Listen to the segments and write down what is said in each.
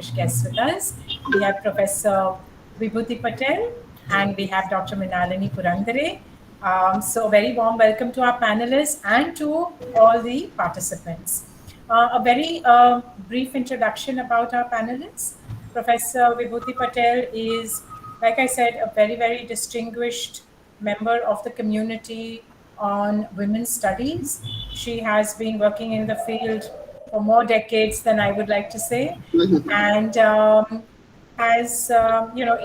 guests with us. We have Professor Vibhuti Patel and we have Dr. Minalini Purandare. So, a very warm welcome to our panelists and to all the participants. A very brief introduction about our panelists. Professor Vibhuti Patel is, like I said, a very distinguished member of the community on women's studies. She has been working in the field for more decades than I would like to say, and has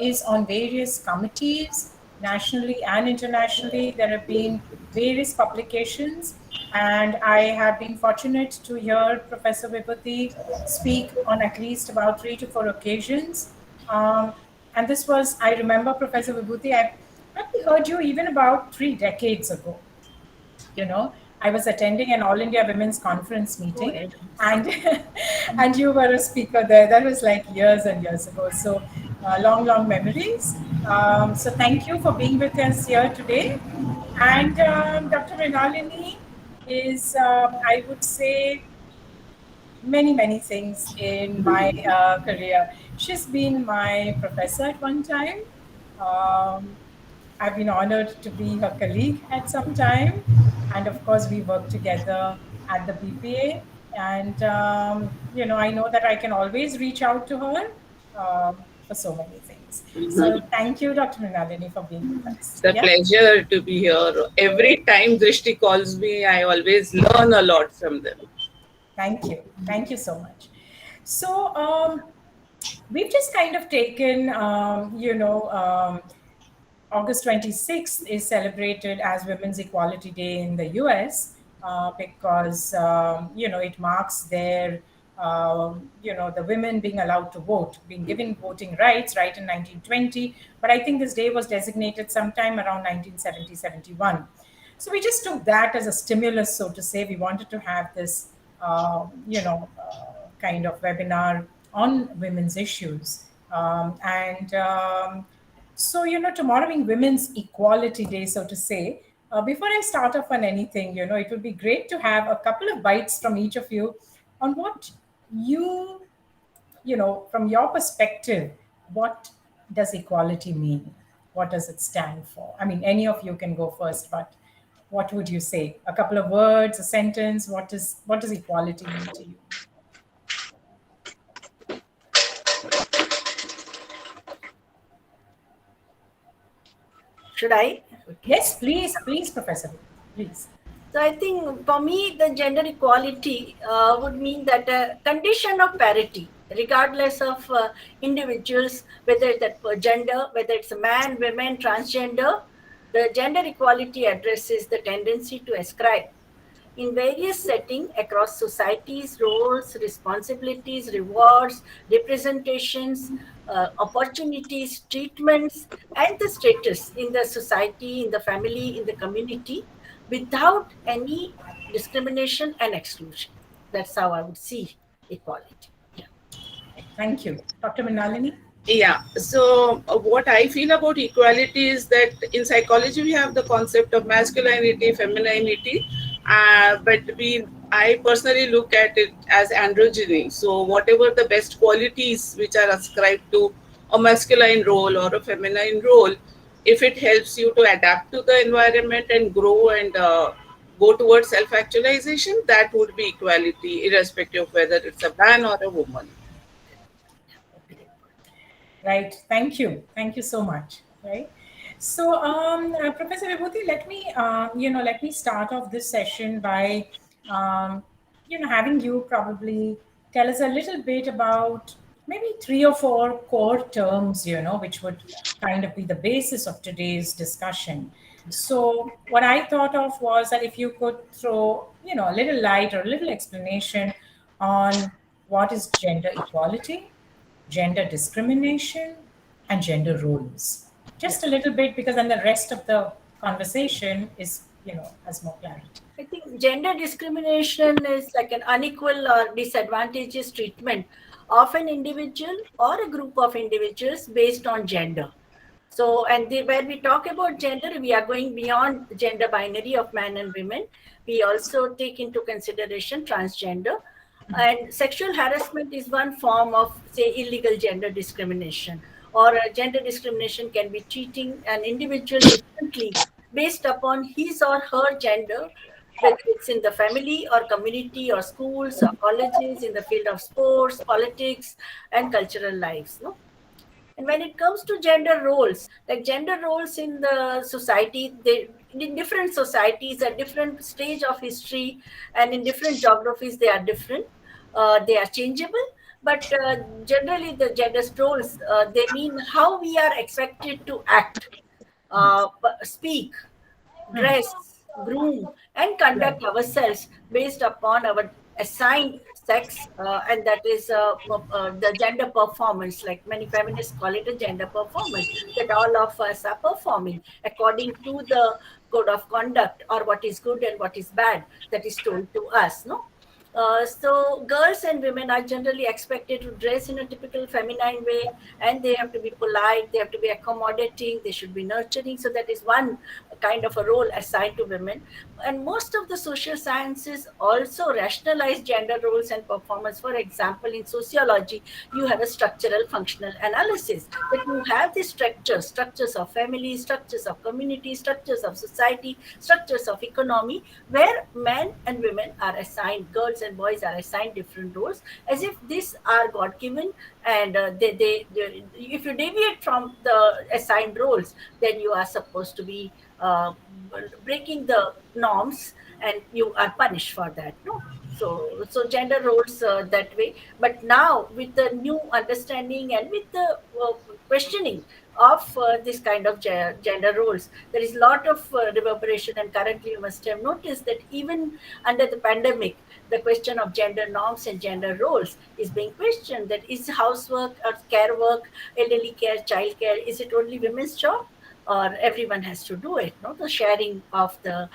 is on various committees nationally and internationally. There have been various publications, and I have been fortunate to hear Professor Vibhuti speak on at least about 3 to 4 occasions. Um, and this was, I remember, Professor Vibhuti, I probably heard you even about 3 decades ago. I was attending an all India women's conference meeting, and and you were a speaker there. That was like years and years ago, so long memories. So thank you for being with us here today. And Dr. Mrinalini is, I would say, many things in my career. She's been my professor at one time. um, I've been honored to be her colleague at some time. And of course, we work together at the BPA. And, I know that I can always reach out to her for so many things. So thank you, Dr. Mrinalini, for being with us. It's a pleasure to be here. Every time Drishti calls me, I always learn a lot from them. Thank you. Thank you so much. So we've just kind of taken, August 26th is celebrated as Women's Equality Day in the US because, it marks the women being allowed to vote, being given voting rights right in 1920. But I think this day was designated sometime around 1970-71. So we just took that as a stimulus, so to say. We wanted to have this, kind of webinar on women's issues. Tomorrow being Women's Equality Day, so to say, before I start off on anything, it would be great to have a couple of bites from each of you on what from your perspective, what does equality mean? What does it stand for? I mean, any of you can go first, but what would you say? A couple of words, a sentence? What does equality mean to you? Should I? Yes, please, Professor. Please. So I think for me, the gender equality would mean that a condition of parity, regardless of individuals, whether it's that gender, whether it's a man, women, transgender, the gender equality addresses the tendency to ascribe in various settings across societies, roles, responsibilities, rewards, representations, opportunities, treatments, and the status in the society, in the family, in the community, without any discrimination and exclusion. That's how I would see equality. Yeah. Thank you. Dr. Minalini? Yeah, so what I feel about equality is that in psychology we have the concept of masculinity, femininity, but I personally look at it as androgyny. So whatever the best qualities which are ascribed to a masculine role or a feminine role, if it helps you to adapt to the environment and grow and go towards self-actualization, that would be equality, irrespective of whether it's a man or a woman. Right. Thank you. Thank you so much. Right. So, Professor Vibhuti, let me start off this session by, having you probably tell us a little bit about maybe 3 or 4 core terms, which would kind of be the basis of today's discussion. So what I thought of was that if you could throw, a little light or a little explanation on what is gender equality, gender discrimination, and gender roles. Just a little bit, because then the rest of the conversation is, has more clarity. I think gender discrimination is like an unequal or disadvantageous treatment of an individual or a group of individuals based on gender. So, when we talk about gender, we are going beyond the gender binary of man and women. We also take into consideration transgender. And sexual harassment is one form of, say, illegal gender discrimination. Or gender discrimination can be treating an individual differently based upon his or her gender, whether it's in the family or community or schools or colleges, in the field of sports, politics, and cultural lives. No? And when it comes to gender roles, like gender roles in the society, they in different societies at different stage of history and in different geographies, they are different. They are changeable, but generally the gender roles, they mean how we are expected to act, speak, dress, groom, and Right. conduct ourselves based upon our assigned sex, and that is the gender performance. Like many feminists call it a gender performance, that all of us are performing according to the code of conduct, or what is good and what is bad, that is told to us. No. So girls and women are generally expected to dress in a typical feminine way, and they have to be polite, they have to be accommodating, they should be nurturing. So that is one kind of a role assigned to women. And most of the social sciences also rationalize gender roles and performance. For example, in sociology, you have a structural functional analysis, that you have the structures of family, structures of community, structures of society, structures of economy, where men and women are assigned, girls and boys are assigned different roles, as if these are God given. And if you deviate from the assigned roles, then you are supposed to be breaking the norms, and you are punished for that. No. So gender roles, that way. But now, with the new understanding and with the questioning of this kind of gender roles, there is a lot of reverberation. And currently, you must have noticed that even under the pandemic, the question of gender norms and gender roles is being questioned. That is housework or care work, elderly care, child care, is it only women's job, or everyone has to do it? No, the sharing of the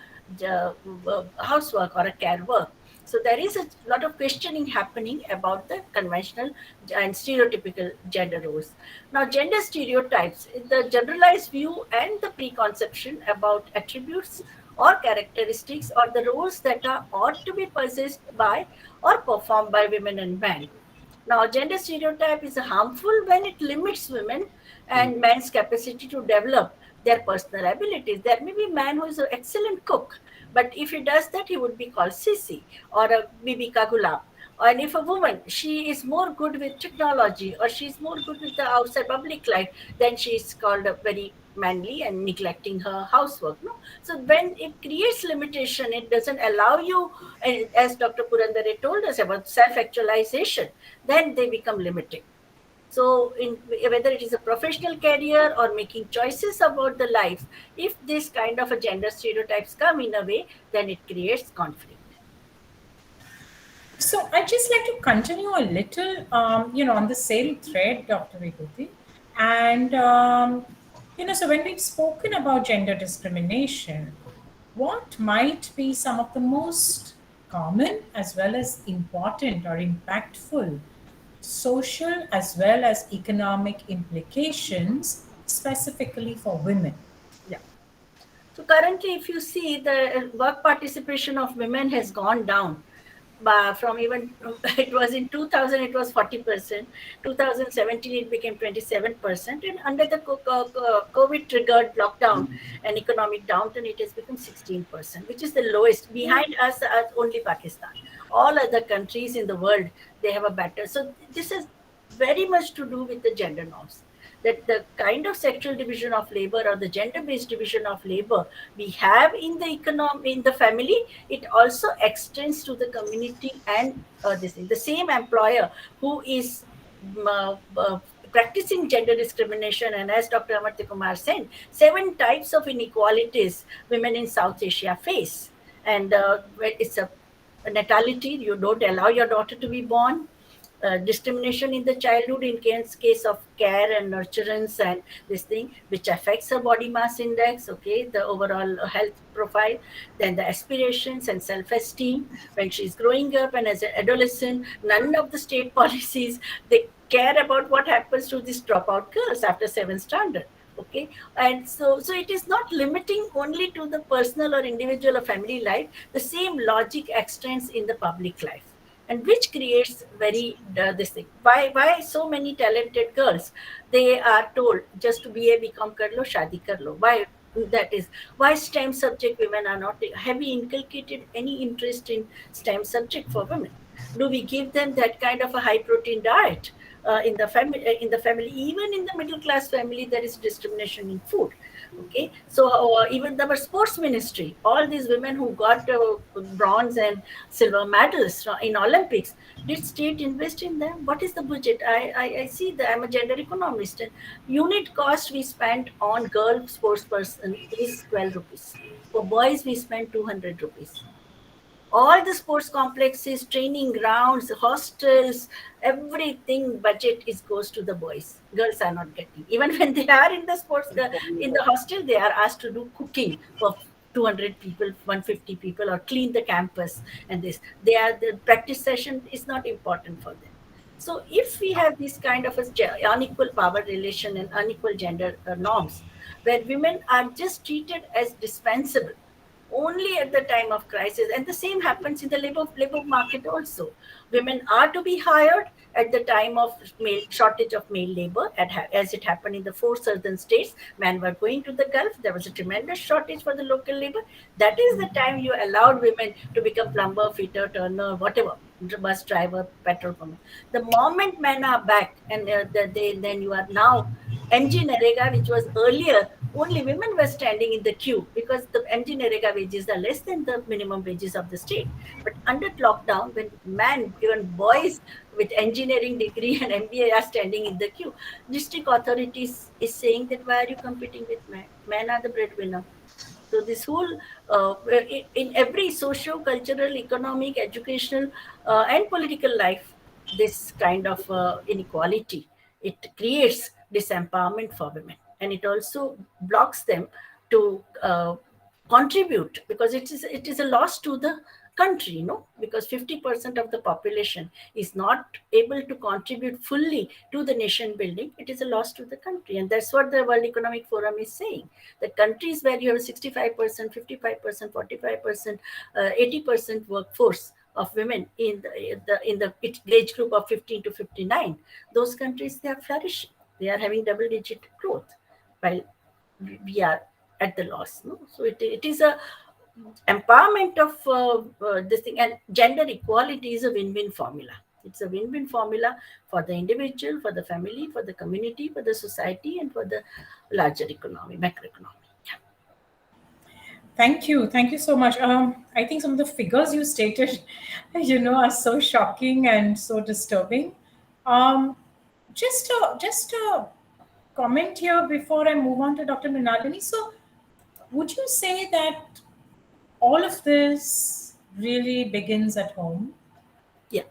housework or a care work. So there is a lot of questioning happening about the conventional and stereotypical gender roles. Now, gender stereotypes, the generalized view and the preconception about attributes or characteristics or the roles that are ought to be possessed by or performed by women and men. Now, gender stereotype is harmful when it limits women and men's capacity to develop their personal abilities. There may be a man who is an excellent cook, but if he does that, he would be called sissy or a bibi kagula. And if a woman, she is more good with technology or she's more good with the outside public life, then she is called a very manly and neglecting her housework. No, so when it creates limitation, it doesn't allow you, and as Dr. Purandare told us about self-actualization, then they become limiting. So, whether it is a professional career or making choices about the life, if this kind of a gender stereotypes come in a way, then it creates conflict. So I just like to continue a little, on the same thread, Dr. Vibhuti. And, so when we've spoken about gender discrimination, what might be some of the most common as well as important or impactful social as well as economic implications specifically for women? Yeah. So currently, if you see, the work participation of women has gone down. From even it was in 2000, it was 40%. 2017, it became 27%, and under the COVID triggered lockdown and economic downturn, it has become 16%, which is the lowest. Behind us, only Pakistan. All other countries in the world, they have a better. So this has very much to do with the gender norms, that the kind of sexual division of labor or the gender based division of labor we have in the economy, in the family, it also extends to the community. And this thing, the same employer who is practicing gender discrimination, and as Dr. Amartya Kumar said, 7 types of inequalities women in South Asia face. And it's a natality, you don't allow your daughter to be born. Discrimination in the childhood in case of care and nurturance and this thing, which affects her body mass index, okay, the overall health profile. Then the aspirations and self-esteem when she's growing up, and as an adolescent, none of the state policies, they care about what happens to these dropout girls after 7th standard. Okay. And so it is not limiting only to the personal or individual or family life. The same logic extends in the public life. and which creates very this thing. Why so many talented girls, they are told just to BA become kar lo, shadi kar lo. Why? That is why STEM subject women are not. Have we inculcated any interest in STEM subject for women? Do we give them that kind of a high protein diet in the family? In the family, even in the middle class family, there is discrimination in food. Okay, so even our sports ministry, all these women who got bronze and silver medals in Olympics, did state invest in them? What is the budget? I see that I'm a gender economist, and unit cost we spent on girl sports person is 12 rupees. For boys, we spend 200 rupees. All the sports complexes, training grounds, hostels, everything budget is goes to the boys. Girls are not getting. Even when they are in the sports in the hostel, they are asked to do cooking for 200 people, 150 people, or clean the campus. And this, they are the practice session is not important for them. So if we have this kind of a unequal power relation and unequal gender norms, where women are just treated as dispensable only at the time of crisis, and the same happens in the labor market also. Women are to be hired at the time of male shortage of male labor, as it happened in the four southern states. Men were going to the Gulf, there was a tremendous shortage for the local labor. That is the time you allowed women to become plumber, fitter, turner, whatever, bus driver, petrol pumper. The moment men are back, and then you are now MG Narega, which was earlier only women were standing in the queue because the MG Narega wages are less than the minimum wages of the state. But under lockdown, when men, even boys with engineering degree and MBA are standing in the queue, district authorities is saying that why are you competing with men? Men are the breadwinner. So this whole in every socio-cultural, economic, educational, and political life, this kind of inequality, it creates disempowerment for women, and it also blocks them to contribute, because it is a loss to the country, because 50% of the population is not able to contribute fully to the nation building. It is a loss to the country, and that's what the World Economic Forum is saying, that countries where you have 65%, 55%, 45%, 80% workforce of women in the age group of 15 to 59, those countries, they are flourishing, they are having double digit growth, while we are at the loss. No? So it is a empowerment of this thing, and gender equality is a win-win formula. It's a win-win formula for the individual, for the family, for the community, for the society, and for the larger economy, macroeconomy. Yeah. Thank you so much. I think some of the figures you stated, are so shocking and so disturbing. Um, just a comment here before I move on to Dr. Mrinalini. So, would you say that all of this really begins at home, Yeah.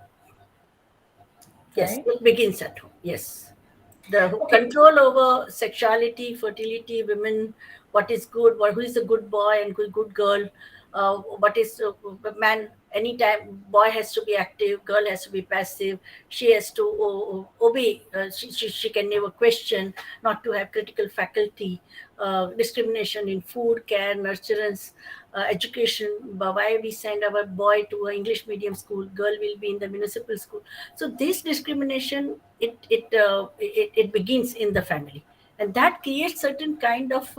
Yes, right? it begins at home. Yes. The Okay. control over sexuality, fertility, women, what is good, who is a good boy and good girl, what is man. Anytime boy has to be active, girl has to be passive. She has to obey. She can never question, not to have critical faculty. Discrimination in food, care, nurturance, education. Why we send our boy to an English medium school, girl will be in the municipal school. So this discrimination, it begins in the family, and that creates certain kind of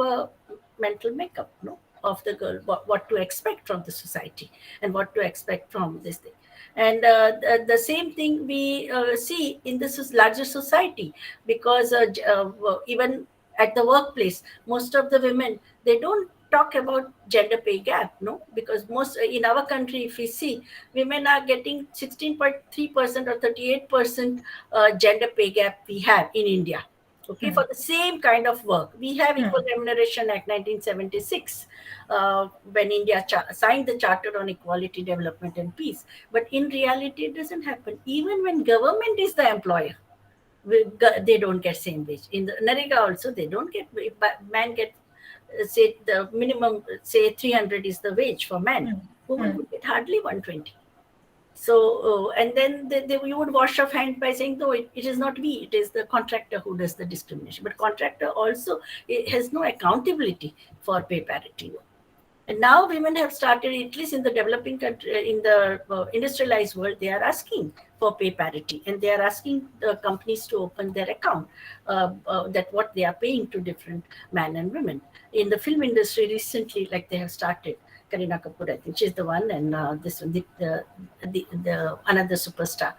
mental makeup, no, of the girl, what to expect from the society and what to expect from this thing. And the same thing we see in this larger society, because even at the workplace, most of the women, they don't talk about gender pay gap, no, because most in our country, if we see, women are getting 16.3% or 38% gender pay gap we have in India. Okay, for the same kind of work, we have Equal Remuneration Act 1976, when India signed the Charter on Equality, Development and Peace. But in reality, it doesn't happen. Even when government is the employer, they don't get same wage. In the Narega also, they don't get, man get, say the minimum, say 300 is the wage for men. Women would get hardly 120. So, and then you would wash off hand by saying, no, it is not we, it is the contractor who does the discrimination. But contractor also, it has no accountability for pay parity. And now women have started, at least in the developing country, in the industrialized world, they are asking for pay parity, and they are asking the companies to open their account, that what they are paying to different men and women. In the film industry recently, like they have started, Kareena Kapoor, I think she's the one, and this one, the another superstar,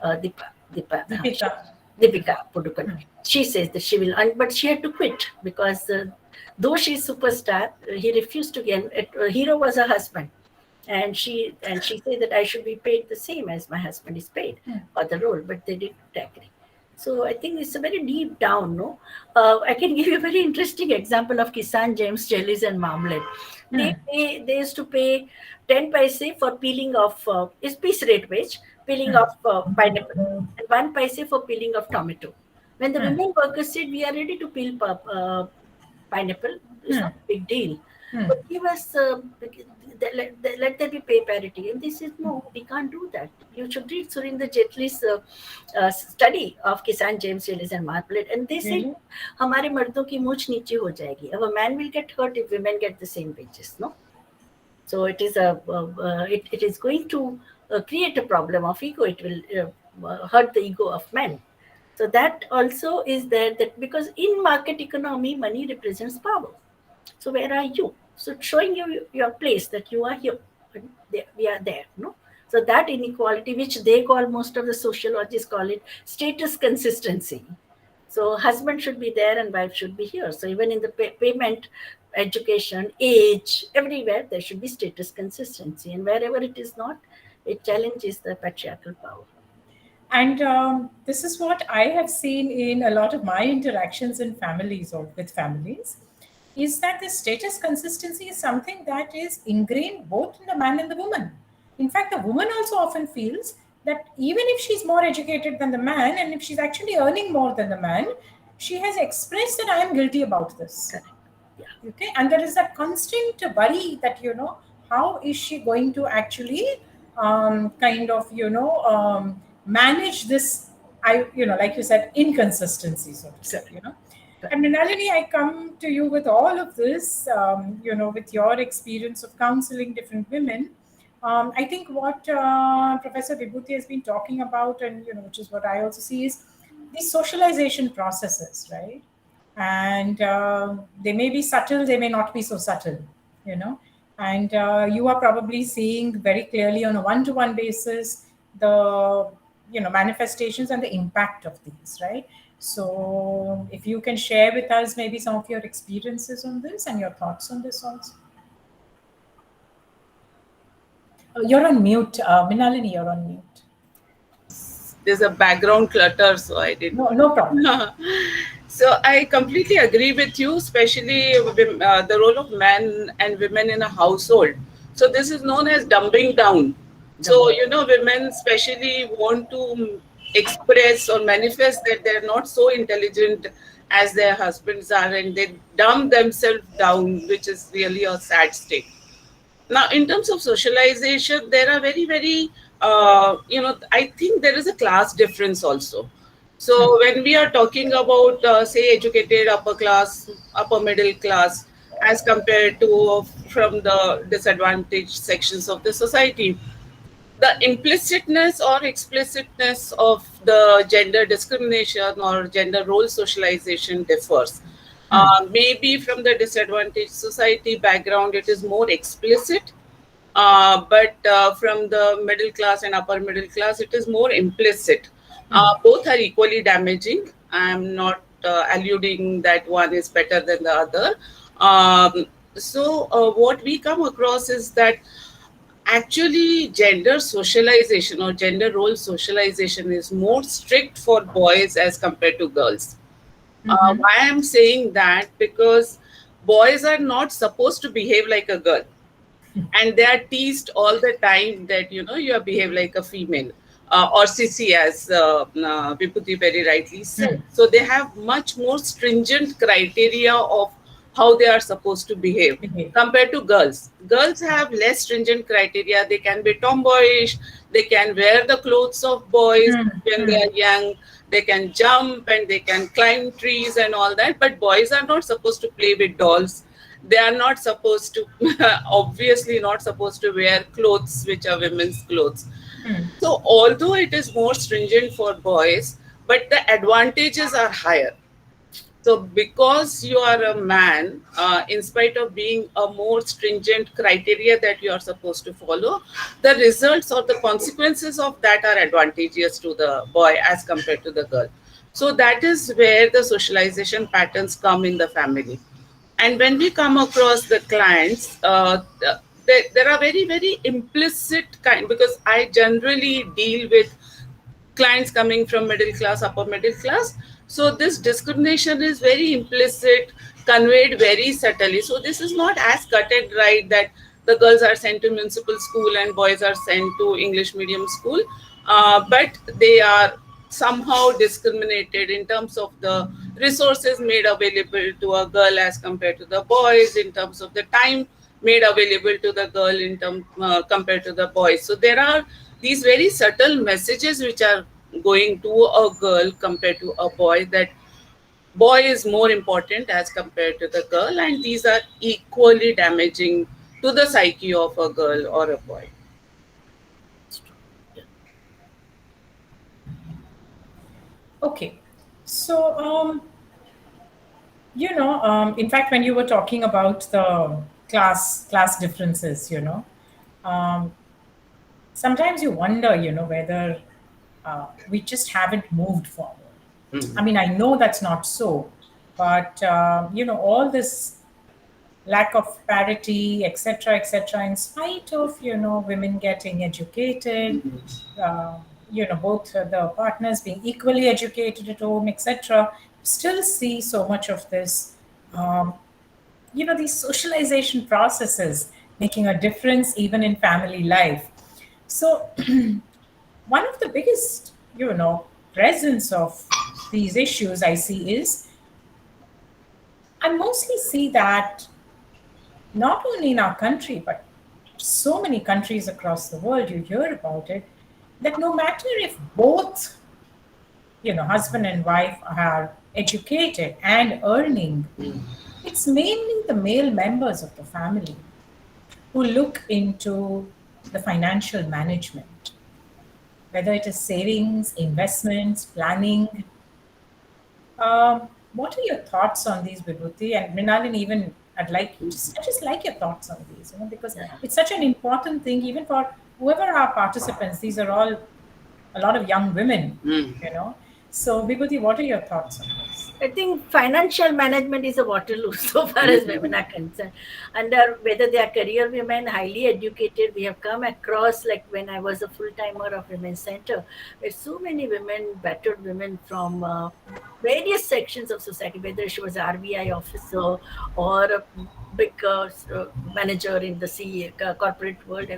Deepa, Deepika. Deepika Padukone. She says that she will, but she had to quit because though she's superstar, he refused to get. Hero was her husband, and she said that I should be paid the same as my husband is paid for the role, but they didn't agree. So I think it's a very deep down. No, I can give you a very interesting example of Kisan James jellies and marmalade. They used to pay 10 paise for peeling of is piece rate wage peeling of pineapple, and 1 paise for peeling of tomato. When the women workers said we are ready to peel pineapple, it's not a big deal. But give us, let there be pay parity. And they said, no, we can't do that. You should read Surinder Jaitley's study of Kisan James Jellies and Marmalade. And they said, हमारे मर्दों की मूंछ नीचे हो जाएगी. A man will get hurt if women get the same wages, no? So it is it is going to create a problem of ego. It will hurt the ego of men. So that also is there, that because in market economy, money represents power. So where are you? So showing you your place, that you are here, we are there, no? So that inequality, which they call, most of the sociologists call it status consistency. So husband should be there and wife should be here. So even in the payment, education, age, everywhere there should be status consistency, and wherever it is not, it challenges the patriarchal power. And this is what I have seen in a lot of my interactions in families or with families, is that the status consistency is something that is ingrained both in the man and the woman. In fact, the woman also often feels that even if she's more educated than the man, and if she's actually earning more than the man, she has expressed that I am guilty about this. Correct. Yeah. Okay, and there is that constant worry that, how is she going to actually manage this, like you said, inconsistency, so to say, And Mrinalini, I come to you with all of this, with your experience of counseling different women. I think what Professor Vibhuti has been talking about, and which is what I also see, is these socialization processes, right? And they may be subtle, they may not be so subtle, And you are probably seeing very clearly on a one-to-one basis the manifestations and the impact of these, right? So if you can share with us maybe some of your experiences on this and your thoughts on this also. You're on mute, Mrinalini, you're on mute. There's a background clutter, so I didn't. No problem. So I completely agree with you, especially the role of men and women in a household. So this is known as dumbing down. So, women especially want to express or manifest that they're not so intelligent as their husbands are, and they dumb themselves down, which is really a sad state. Now, in terms of socialization, there are very, very, I think there is a class difference also. So when we are talking about, say, educated upper class, upper middle class, as compared to from the disadvantaged sections of the society, the implicitness or explicitness of the gender discrimination or gender role socialization differs. Maybe from the disadvantaged society background, it is more explicit, but from the middle class and upper middle class, it is more implicit. Both are equally damaging. I'm not alluding that one is better than the other. So what we come across is that actually gender socialization or gender role socialization is more strict for boys as compared to girls. Why I'm saying that? Because boys are not supposed to behave like a girl, and they are teased all the time that you behave like a female, or sissy, as Vibhuti very rightly said. So they have much more stringent criteria of how they are supposed to behave compared to girls. Girls have less stringent criteria. They can be tomboyish. They can wear the clothes of boys when they are young. They can jump and they can climb trees and all that. But boys are not supposed to play with dolls. They are not supposed to, obviously not supposed to wear clothes which are women's clothes. So although it is more stringent for boys, but the advantages are higher. So, because you are a man, in spite of being a more stringent criteria that you are supposed to follow, the results or the consequences of that are advantageous to the boy as compared to the girl. So, that is where the socialization patterns come in the family. And when we come across the clients, there are very, very implicit kind, because I generally deal with clients coming from middle class, upper middle class. So this discrimination is very implicit, conveyed very subtly. So this is not as cut and dried that the girls are sent to municipal school and boys are sent to English medium school, but they are somehow discriminated in terms of the resources made available to a girl as compared to the boys, in terms of the time made available to the girl in term compared to the boys. So there are these very subtle messages which are going to a girl compared to a boy, that boy is more important as compared to the girl, and these are equally damaging to the psyche of a girl or a boy. Okay. So, in fact, when you were talking about the class differences, um, sometimes you wonder, whether we just haven't moved forward. I mean, I know that's not so, but all this lack of parity, etc., in spite of women getting educated, uh, both the partners being equally educated at home, etc., still see so much of this. Um, these socialization processes making a difference even in family life. So one of the biggest, presence of these issues I see is I mostly see that not only in our country, but so many countries across the world, you hear about it, that no matter if both, husband and wife are educated and earning, it's mainly the male members of the family who look into the financial management, whether it is savings, investments, planning. What are your thoughts on these, Vibhuti? And Mrinalini, even I just like your thoughts on these, because it's such an important thing, even for whoever are participants. These are all a lot of young women, you know. So, Vibhuti, what are your thoughts on this? I think financial management is a Waterloo so far as women are concerned. Under whether they are career women, highly educated, we have come across, like when I was a full timer of Women's Center, where so many women, battered women from various sections of society, whether she was an RBI officer or a big manager in the corporate world,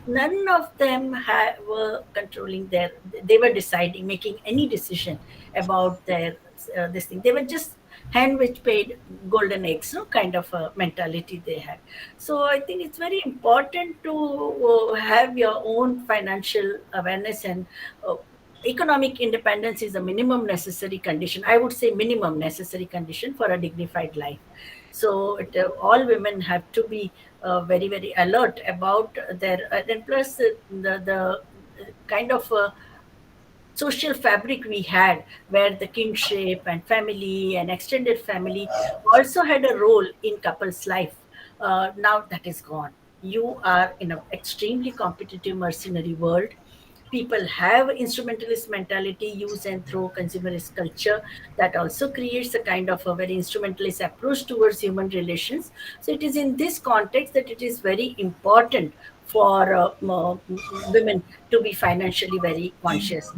none of them were controlling they were deciding, making any decision about their this thing. They were just hand which paid golden eggs, no kind of a mentality they had. So I think it's very important to have your own financial awareness, and economic independence is a minimum necessary condition. I would say minimum necessary condition for a dignified life. So all women have to be very, very alert about their, and plus the kind of social fabric we had, where the kingship and family and extended family also had a role in couples life. Now that is gone. You are in an extremely competitive mercenary world. People have instrumentalist mentality, use and throw consumerist culture, that also creates a kind of a very instrumentalist approach towards human relations. So it is in this context that it is very important for women to be financially very conscious.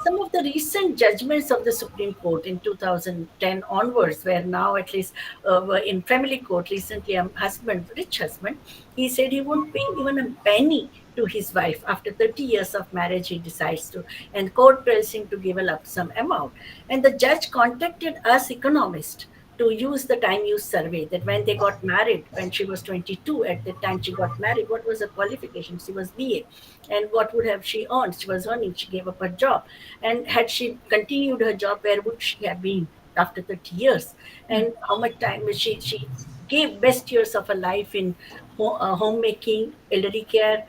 Some of the recent judgments of the Supreme Court in 2010 onwards, where now at least were in family court recently, a husband, rich husband, he said he won't pay even a penny to his wife. After 30 years of marriage, he decides to, and court tells him to give a lump sum amount. And the judge contacted us economists to use the time use survey, that when they got married, when she was 22, at the time she got married, what was her qualification? She was BA. And what would have she earned? She was earning, she gave up her job. And had she continued her job, where would she have been? after 30 years, and how much time she gave best years of her life in homemaking, elderly care,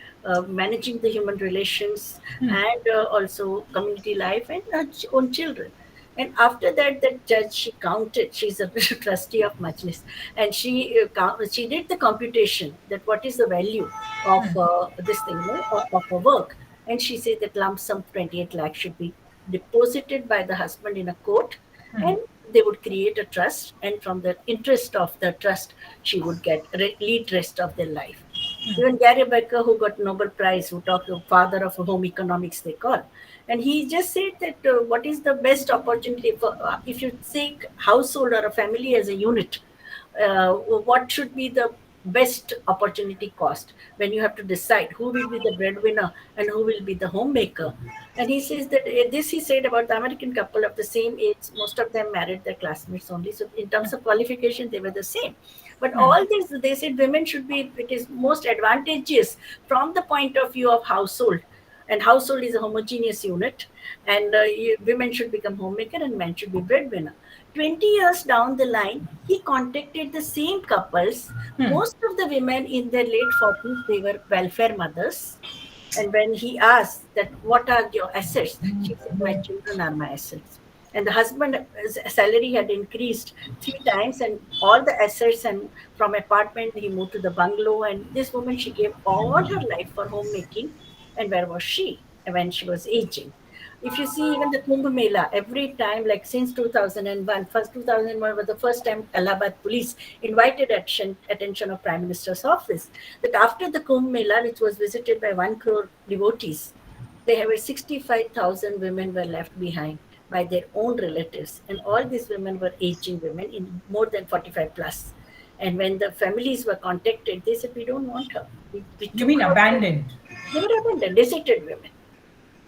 managing the human relations, and also community life and her own children. And after that, the judge, she counted. She's a trustee of Majlis, and she did the computation that what is the value of this thing, of her work. And she said that lump sum 28 lakhs should be deposited by the husband in a court, and they would create a trust, and from the interest of the trust, she would get lead rest of their life. Even Gary Becker, who got Nobel Prize, who talked the father of home economics, they call, and he just said that what is the best opportunity for if you take household or a family as a unit, what should be the best opportunity cost when you have to decide who will be the breadwinner and who will be the homemaker. And he says that this he said about the American couple of the same age, most of them married their classmates only. So in terms of qualification, they were the same. But all this, they said women should be, it is most advantageous from the point of view of household. And household is a homogeneous unit, and women should become homemaker and men should be breadwinner. 20 years down the line, he contacted the same couples. Most of the women in their late 40s, they were welfare mothers. And when he asked that, what are your assets? She said, my children are my assets. And the husband's salary had increased 3 times, and all the assets, and from apartment, he moved to the bungalow. And this woman, she gave all her life for homemaking. And where was she when she was aging? If you see even the Kumbh Mela, every time, like since 2001, first 2001 was the first time Allahabad police invited attention of Prime Minister's office, that after the Kumbh Mela, which was visited by 1 crore devotees, they were 65,000 women were left behind by their own relatives. And all these women were aging women in more than 45 plus. And when the families were contacted, they said, we don't want her. You mean abandoned? They were abandoned, deserted women.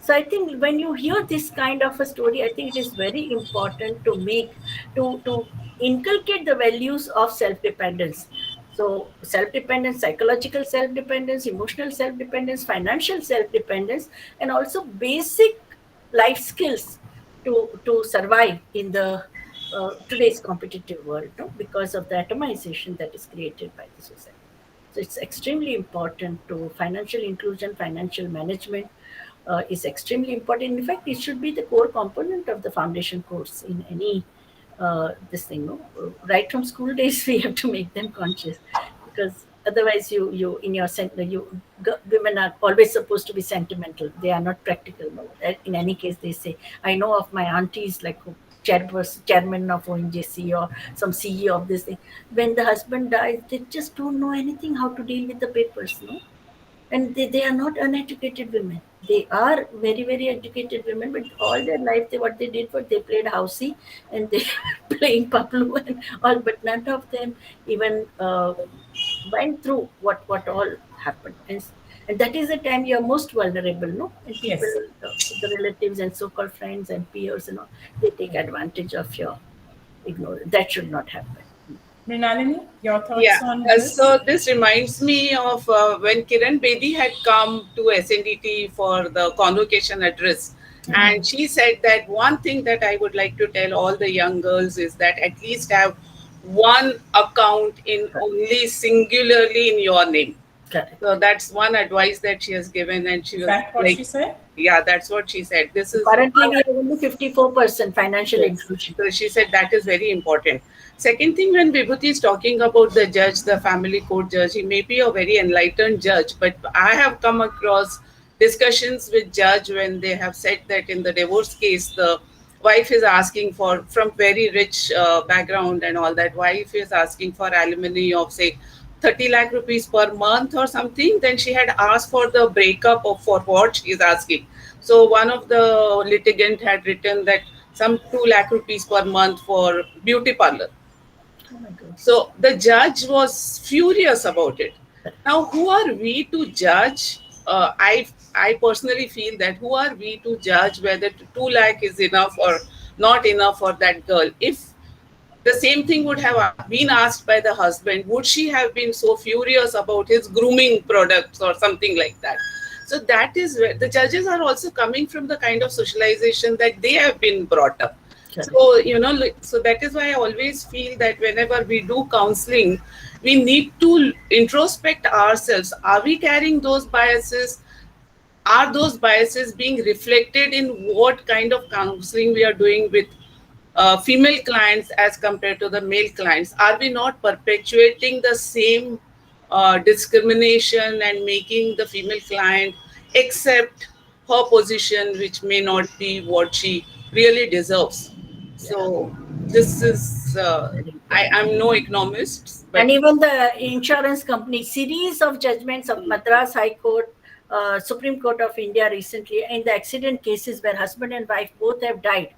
So I think when you hear this kind of a story, I think it is very important to inculcate the values of self-dependence. So self-dependence, psychological self-dependence, emotional self-dependence, financial self-dependence, and also basic life skills to survive in the today's competitive world, no? Because of the atomization that is created by the society. So it's extremely important to financial inclusion, financial management is extremely important. In fact, it should be the core component of the foundation course in any this thing. No? Right from school days, we have to make them conscious, because otherwise, you in your center, women are always supposed to be sentimental. They are not practical. No? In any case, they say, I know of my aunties like who chairman of ONGC or some CEO of this thing. When the husband dies, they just don't know anything how to deal with the papers, no? And they are not uneducated women. They are very, very educated women, but all their life, what they did was they played housey and they playing Pablo and all, but none of them even went through what all happened. And that is the time you are most vulnerable, no? And people, Yes. the relatives and so-called friends and peers and all, they take advantage of your ignorance. That should not happen. Mrinalini, your thoughts Yeah, on this? so this reminds me of when Kiran Bedi had come to SNDT for the convocation address. And she said that one thing that I would like to tell all the young girls is that at least have one account in only singularly in your name. Correct. So that's one advice that she has given, and she Is was that what like, she said? yeah, that's what she said. This is Currently, we have only 54% financial Yes. inclusion. So she said that is very important. Second thing, when Vibhuti is talking about the judge, the family court judge, he may be a very enlightened judge, but I have come across discussions with judge when they have said that in the divorce case, the wife is asking for, from very rich background and all that, wife is asking for alimony of say 30 lakh rupees per month or something. Then she had asked for the breakup of for what she is asking. So one of the litigant had written that some 2 lakh rupees per month for beauty parlor. Oh my God. So the judge was furious about it. Now, who are we to judge? I personally feel that who are we to judge whether 2 lakh is enough or not enough for that girl? If the same thing would have been asked by the husband, would she have been so furious about his grooming products or something like that? So that is where the judges are also coming from the kind of socialization that they have been brought up. Correct. So, so that is why I always feel that whenever we do counseling, we need to introspect ourselves. Are we carrying those biases? Are those biases being reflected in what kind of counseling we are doing with female clients as compared to the male clients? Are we not perpetuating the same discrimination and making the female client accept her position, which may not be what she really deserves? Yeah, So, this is, very I'm important. no economist, but And even the insurance company series of judgments of Madras High Court, Supreme Court of India recently in the accident cases where husband and wife both have died,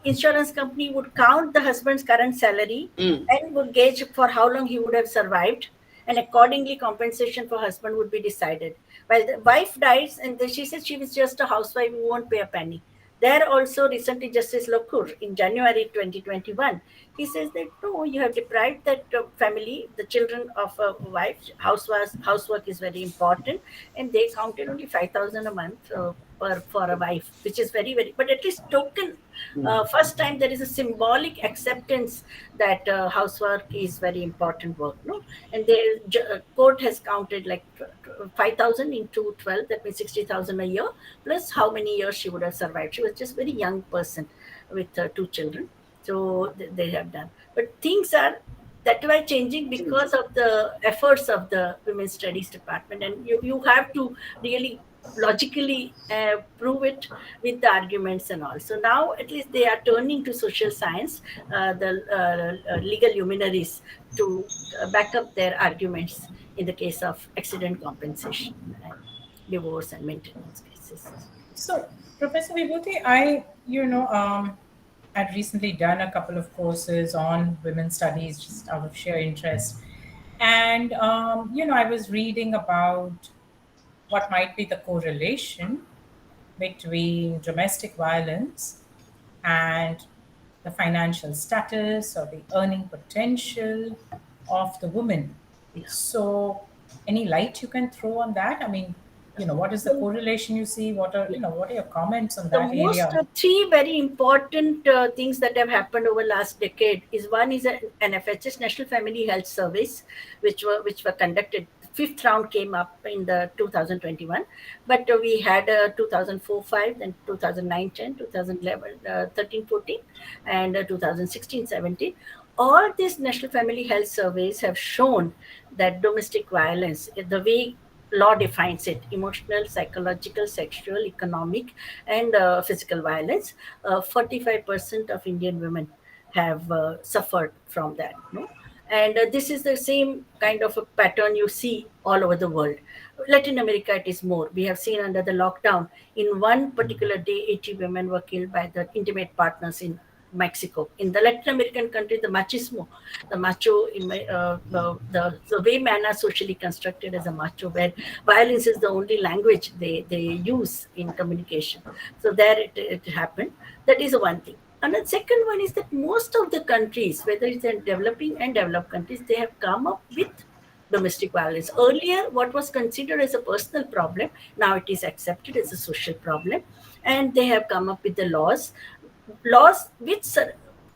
insurance company would count the husband's current salary mm, and would gauge for how long he would have survived, and accordingly compensation for husband would be decided. While the wife dies and she says she was just a housewife who won't pay a penny. There also recently Justice Lokur in January 2021, he says that no, you have deprived that family, the children of a wife. Housework is very important, and they counted only 5,000 a month for a wife, which is very very. But at least token, first time there is a symbolic acceptance that housework is very important work, no? And the court has counted like 5,000 into 12, that means 60,000 a year, plus how many years she would have survived. She was just very young person with two children. So they have done, but things are that way changing because of the efforts of the women's studies department, and you have to really logically prove it with the arguments and all. So now at least they are turning to social science, the legal luminaries, to back up their arguments in the case of accident compensation and divorce and maintenance cases. So, Professor Vibhuti, I'd recently done a couple of courses on women's studies just out of sheer interest. And, I was reading about what might be the correlation between domestic violence and the financial status or the earning potential of the woman. Yeah. So, any light you can throw on that? I mean, what is the So, correlation you see? What are your comments on the that most area? three very important things that have happened over last decade is one is an NFHS National Family Health Service, which were conducted. Fifth round came up in the 2021, but we had 2004-5, then 2009-10, 2011, 13-14, and 2016-17. All these National Family Health Surveys have shown that domestic violence, the way law defines it, emotional, psychological, sexual, economic, and physical violence, 45% of Indian women have suffered from that, no? And this is the same kind of a pattern you see all over the world. Latin America, it is more. We have seen under the lockdown, in one particular day, 80 women were killed by their intimate partners in Mexico. In the Latin American country, the machismo, the macho, the way men are socially constructed as a macho, where violence is the only language they use in communication. So there it happened. That is one thing. And the second one is that most of the countries, whether it's in developing and developed countries, they have come up with domestic violence. Earlier, what was considered as a personal problem, now it is accepted as a social problem. And they have come up with the laws with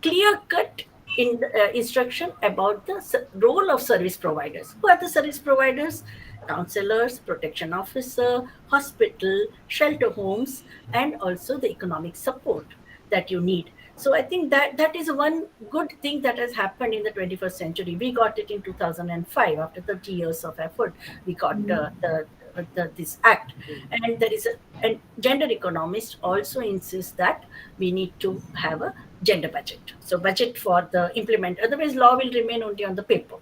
clear cut in instruction about the role of service providers. Who are the service providers? Counselors, protection officer, hospital, shelter homes, and also the economic support that you need. So I think that is one good thing that has happened in the 21st century. We got it in 2005 after 30 years of effort. We got this act, and there is and gender economists also insist that we need to have a gender budget. So budget for the implement. Otherwise, law will remain only on the paper,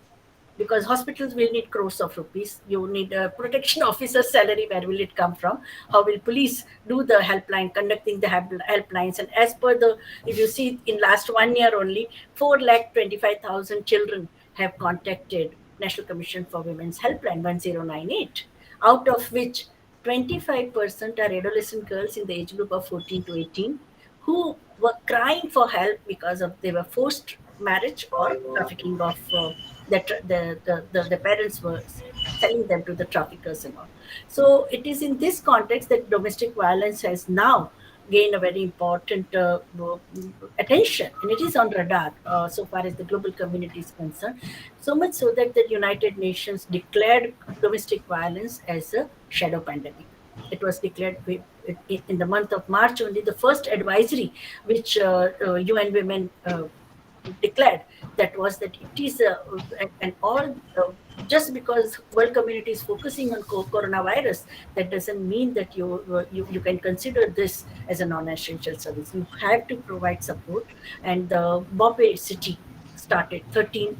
because hospitals will need crores of rupees. You need a protection officer's salary. Where will it come from? How will police do the helpline, conducting the helplines? And as per the, if you see in last 1 year only, 4,25,000 children have contacted National Commission for Women's Helpline 1098, out of which 25% are adolescent girls in the age group of 14 to 18 who were crying for help because of they were forced marriage or trafficking of the parents were selling them to the traffickers and all. So it is in this context that domestic violence has now gain a very important attention, and it is on radar so far as the global community is concerned. So much so that the United Nations declared domestic violence as a shadow pandemic. It was declared in the month of March only. The first advisory which UN Women declared, that was that it is and all just because world community is focusing on coronavirus, that doesn't mean that you can consider this as a non-essential service. You have to provide support, and the Bombay city started 13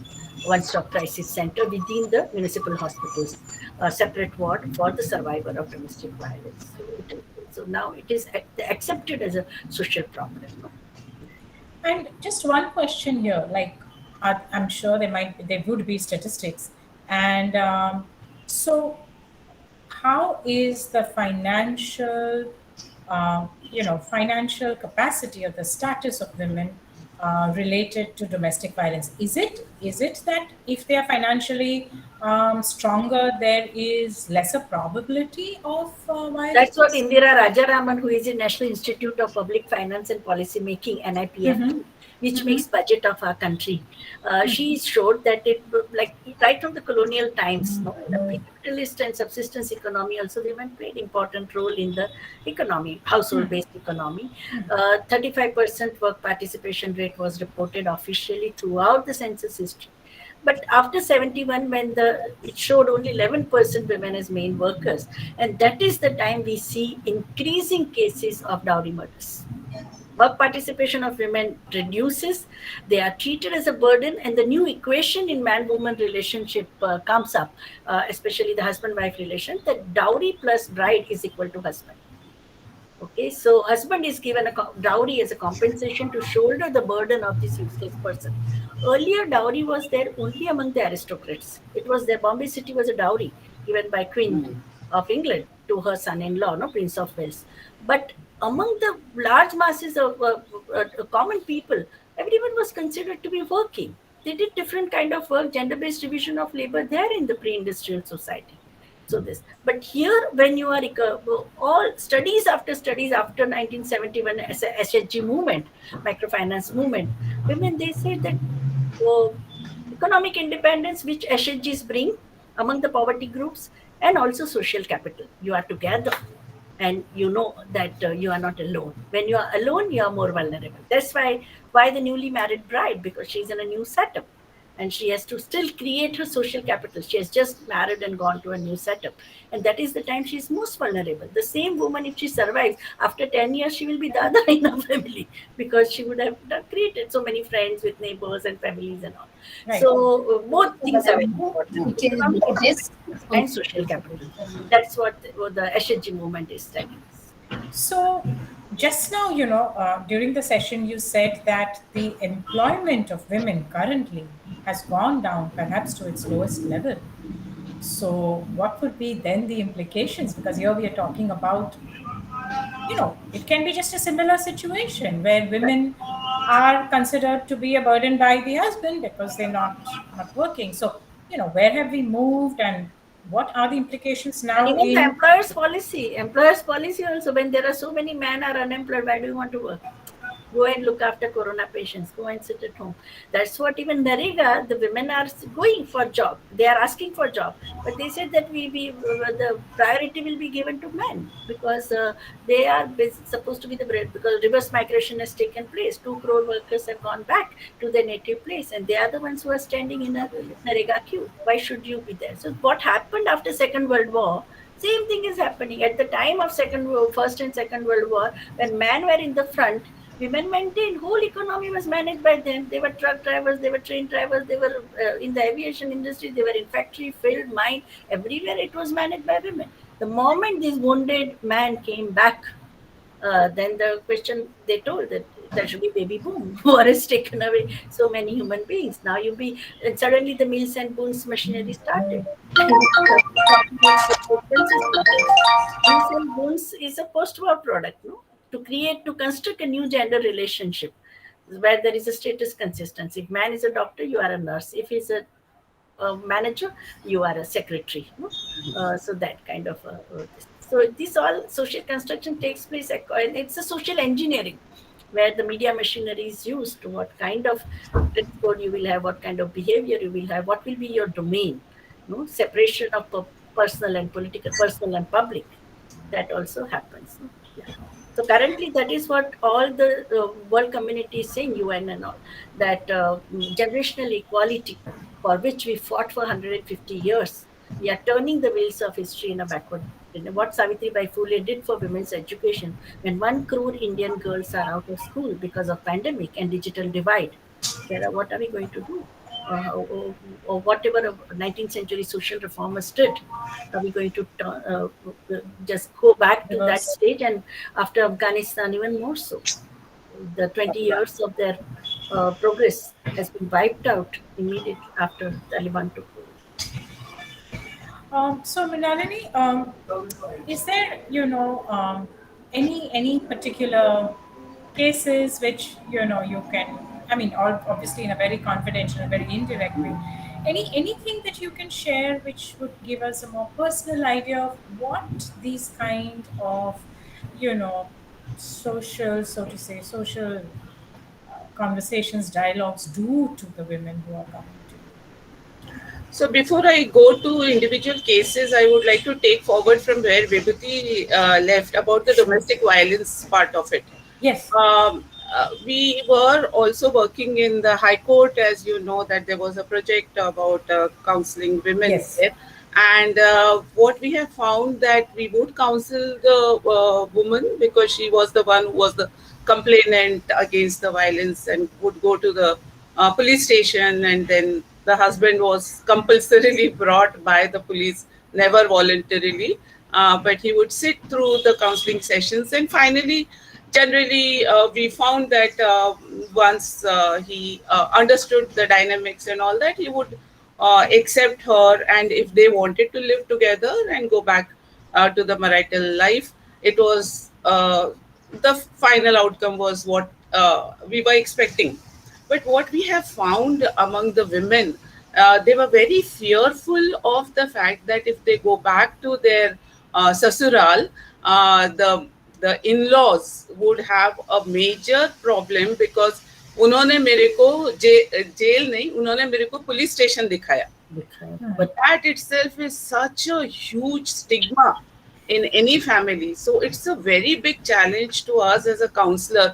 one-stop crisis center within the municipal hospitals, a separate ward for the survivor of domestic violence. So now it is accepted as a social problem. No? And just one question here, like I'm sure there would be statistics, and so how is the financial capacity or the status of women related to domestic violence? Is it that if they are financially stronger, there is lesser probability of That's what violence? Indira Rajaraman, who is in National Institute of Public Finance and Policy Making (NIPFP), which makes budget of our country. She showed that it, like right from the colonial times, no, in the pre-capitalist and subsistence economy, also women played important role in the economy, household-based economy. 35% work participation rate was reported officially throughout the census history. But after 71, when it showed only 11% women as main workers, and that is the time we see increasing cases of dowry murders. Work participation of women reduces, they are treated as a burden, and the new equation in man-woman relationship comes up, especially the husband-wife relation, that dowry plus bride is equal to husband. Okay, so husband is given a dowry as a compensation to shoulder the burden of this useless person. Earlier, dowry was there only among the aristocrats. It was there. Bombay City was a dowry given by Queen of England to her son-in-law, no, Prince of Wales. But among the large masses of common people, everyone was considered to be working. They did different kind of work, gender-based division of labor there in the pre-industrial society. So this, but here when you are all studies after 1971 as a SHG movement, microfinance movement, women, they said that uh, economic independence which SHGs bring among the poverty groups, and also social capital, you are together, and you know that you are not alone. When you are alone, you are more vulnerable. That's why the newly married bride, because she's in a new setup and she has to still create her social capital. She has just married and gone to a new setup, and that is the time she is most vulnerable. The same woman, if she survives after 10 years, she will be the other in her family, because she would have created so many friends with neighbors and families and all. Right. So both things are very important, economic and social capital. That's what the SHG movement is telling us. So, just now, during the session, you said that the employment of women currently has gone down, perhaps to its lowest level. So, what would be then the implications? Because here we are talking about, it can be just a similar situation where women are considered to be a burden by the husband because they're not working. So, where have we moved, and what are the implications And now even the in. employers policy also, when there are so many men are unemployed, why do you want to work? Go and look after corona patients, go and sit at home. That's what even Narega, the women are going for job, they are asking for job, but they said that the priority will be given to men, because they are supposed to be the bread, because reverse migration has taken place. 2 crore workers have gone back to their native place, and they are the ones who are standing in a Narega queue. Why should you be there? So what happened after Second World War, same thing is happening at the time of First and Second World War, when men were in the front, women maintained. Whole economy was managed by them. They were truck drivers, they were train drivers, they were in the aviation industry, they were in factory, field, mine, everywhere it was managed by women. The moment this wounded man came back, then the question they told that there should be baby boom. War has taken away so many human beings. Now and suddenly the mills and booms machinery started. And mills and booms is a post-war product, no? To construct a new gender relationship where there is a status consistency. If man is a doctor, you are a nurse. If he's a manager, you are a secretary. No? So that kind of this. So this all social construction takes place, and it's a social engineering where the media machinery is used to what kind of dress code you will have, what kind of behavior you will have, what will be your domain, no separation of personal and political, personal and public. That also happens. No? Yeah. So currently, that is what all the world community is saying, UN and all, that generational equality for which we fought for 150 years, we are turning the wheels of history in a backward. What Savitribai Phule did for women's education, when 1 crore Indian girls are out of school because of pandemic and digital divide, what are we going to do? Or whatever 19th century social reformers did, are we going to just go back to that Reverse. stage? And after Afghanistan, even more so, the 20 years of their progress has been wiped out immediately after Taliban took over. So, Minalini, is there, any particular cases which you can, I mean, all obviously in a very confidential, very indirect way. Anything that you can share which would give us a more personal idea of what these kind of, you know, social, so to say, social conversations, dialogues do to the women who are coming to you? So before I go to individual cases, I would like to take forward from where Vibhuti left about the Sure. domestic violence part of it. Yes. We were also working in the High Court, as you know, that there was a project about counseling women Yes. there. And what we have found that we would counsel the woman because she was the one who was the complainant against the violence and would go to the police station, and then the husband was compulsorily brought by the police, never voluntarily, but he would sit through the counseling sessions, and finally generally we found that once he understood the dynamics and all that, he would accept her, and if they wanted to live together and go back to the marital life, it was the final outcome was what we were expecting. But what we have found among the women, they were very fearful of the fact that if they go back to their sasural, the in-laws would have a major problem because उन्होंने मेरे को jail नहीं, उन्होंने मेरे को police station दिखाया. But that itself is such a huge stigma in any family. So it's a very big challenge to us as a counselor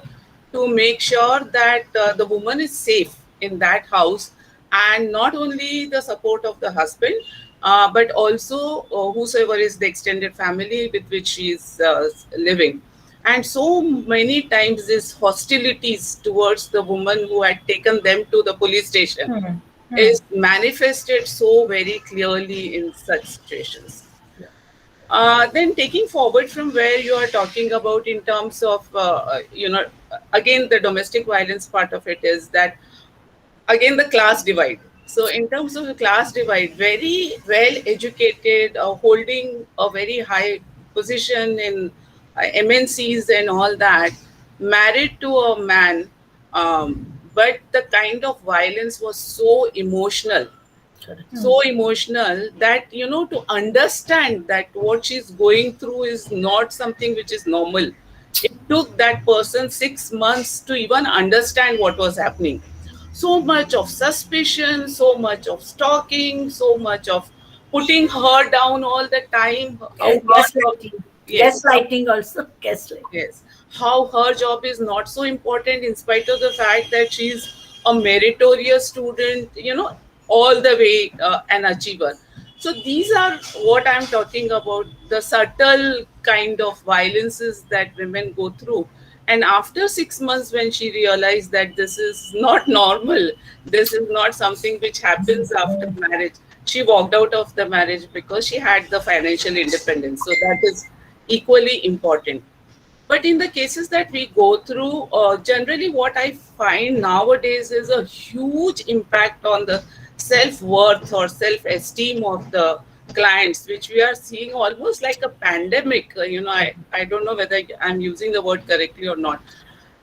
to make sure that the woman is safe in that house, and not only the support of the husband, but also whosoever is the extended family with which she is living. And so many times this hostilities towards the woman who had taken them to the police station is manifested so very clearly in such situations. Then taking forward from where you are talking about in terms of, again, the domestic violence part of it is that, again, the class divide. So in terms of the class divide, very well educated, holding a very high position in MNCs and all that, married to a man, but the kind of violence was so emotional, so emotional that to understand that what she's going through is not something which is normal. It took that person 6 months to even understand what was happening. So much of suspicion, so much of stalking, so much of putting her down all the time. Gaslighting. Yes. Gaslighting also. Gaslighting. Yes. How her job is not so important in spite of the fact that she's a meritorious student, all the way an achiever. So these are what I'm talking about, the subtle kind of violences that women go through. And after 6 months, when she realized that this is not normal, this is not something which happens after marriage, she walked out of the marriage because she had the financial independence. So that is equally important. But in the cases that we go through, generally what I find nowadays is a huge impact on the self-worth or self-esteem of the clients, which we are seeing almost like a pandemic. I don't know whether I'm using the word correctly or not.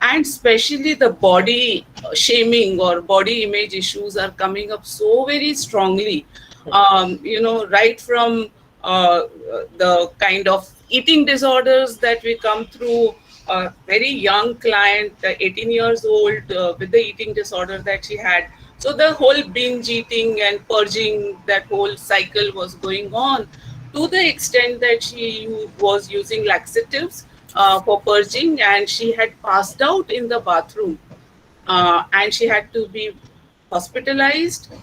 And especially the body shaming or body image issues are coming up so very strongly. Right from the kind of eating disorders that we come through. A very young client, 18 years old, with the eating disorder that she had. So the whole binge eating and purging, that whole cycle was going on, to the extent that she was using laxatives for purging, and she had passed out in the bathroom, and she had to be hospitalized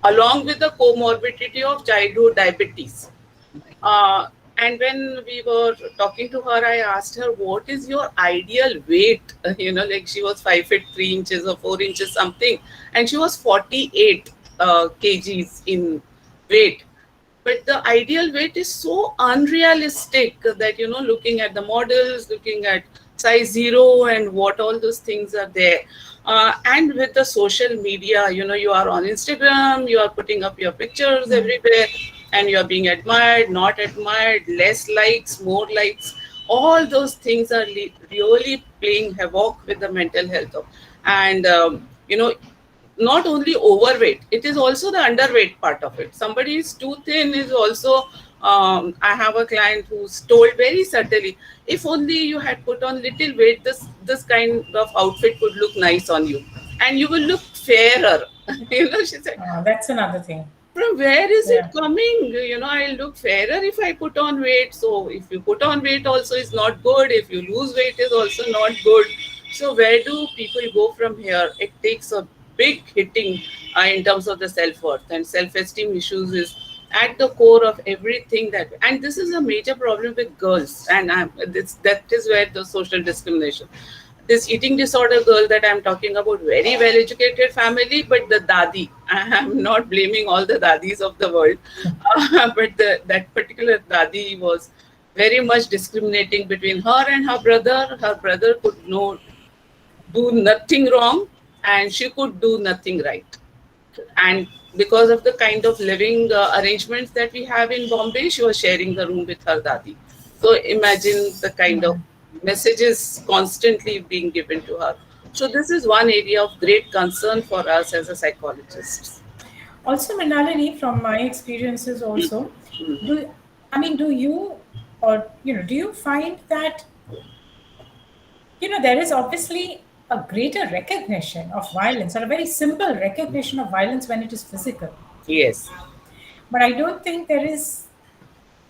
along with the comorbidity of childhood diabetes. And when we were talking to her, I asked her, "What is your ideal weight?" Like she was 5 feet 3 inches or 4 inches something, and she was 48 kgs in weight. But the ideal weight is so unrealistic that, looking at the models, looking at size zero and what all those things are there. And with the social media, you are on Instagram, you are putting up your pictures everywhere, and you are being admired, not admired, less likes, more likes. All those things are really playing havoc with the mental health of, and not only overweight, it is also the underweight part of it. Somebody is too thin is also, I have a client who's told very subtly, if only you had put on little weight, this kind of outfit would look nice on you and you will look fairer. She said, That's another thing. from where is it coming? I'll look fairer if I put on weight. So if you put on weight also is not good. If you lose weight is also not good. So where do people go from here? It takes a big hitting in terms of the self-worth, and self-esteem issues is at the core of everything and this is a major problem with girls, and that is where the social discrimination. This eating disorder girl that I'm talking about, very well educated family, but the dadi, I'm not blaming all the dadis of the world, but that particular dadi was very much discriminating between her and her brother. Her brother could do nothing wrong and she could do nothing right. And because of the kind of living arrangements that we have in Bombay, she was sharing the room with her dadi. So imagine the kind of messages constantly being given to her. So this is one area of great concern for us as a psychologist. Also, Mrinalini, from my experiences also, do you find that, there is obviously a greater recognition of violence, or a very simple recognition of violence when it is physical. Yes. But I don't think there is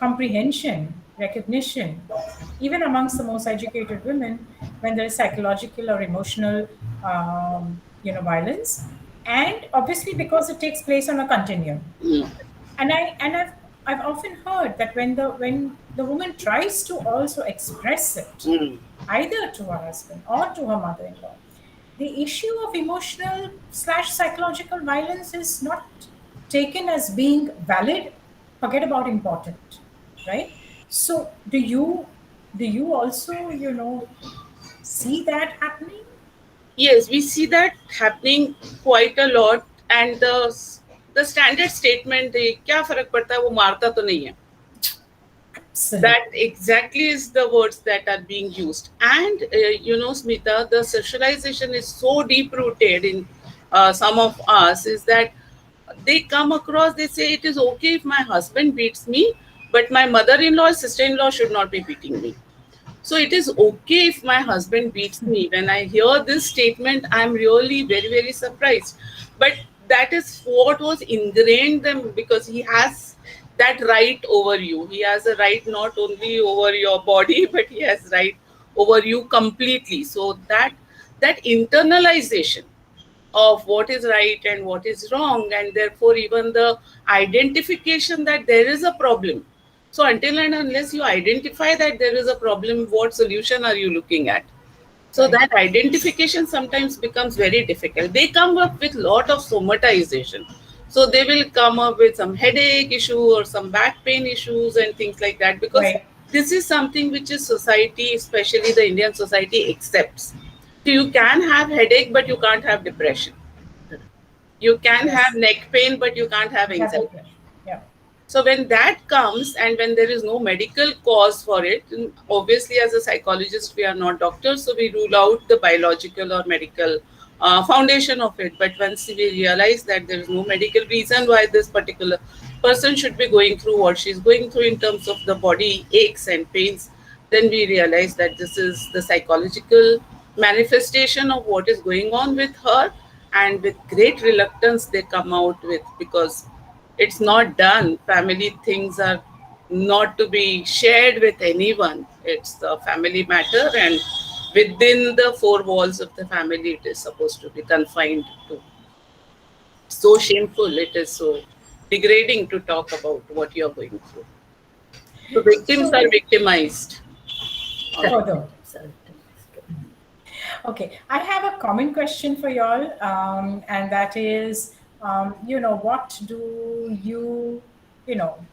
comprehension, recognition, even amongst the most educated women, when there is psychological or emotional, violence, and obviously because it takes place on a continuum. And I've often heard that when the woman tries to also express it, either to her husband or to her mother-in-law, the issue of emotional / psychological violence is not taken as being valid. Forget about important, right? So do you also see that happening? Yes, we see that happening quite a lot, and the standard statement, क्या फर्क पड़ता है वो मारता तो नहीं है. That exactly is the words that are being used. And Smita, the socialization is so deep rooted in some of us, is that they come across, they say it is okay if my husband beats me, but my mother-in-law, sister-in-law should not be beating me. So it is okay if my husband beats me. When I hear this statement, I'm really very, very surprised. But that is what was ingrained them, because he has that right over you. He has a right not only over your body, but he has right over you completely. So that internalization of what is right and what is wrong, and therefore even the identification that there is a problem. So until and unless you identify that there is a problem, what solution are you looking at? So that identification sometimes becomes very difficult. They come up with lot of somatization. So they will come up with some headache issue or some back pain issues and things like that, because this is something which is society, especially the Indian society, accepts. So you can have headache, but you can't have depression. You can have neck pain, but you can't have anxiety. So when that comes, and when there is no medical cause for it, obviously as a psychologist, we are not doctors, so we rule out the biological or medical foundation of it. But once we realize that there is no medical reason why this particular person should be going through what she's going through in terms of the body aches and pains, then we realize that this is the psychological manifestation of what is going on with her. And with great reluctance, they come out with, because it's not done. Family things are not to be shared with anyone. It's the family matter, and within the four walls of the family, it is supposed to be confined to. So shameful, it is so degrading to talk about what you're going through. So victims are So, victimized. Correct. further. So, Okay, I have a common question for y'all, and that is, what do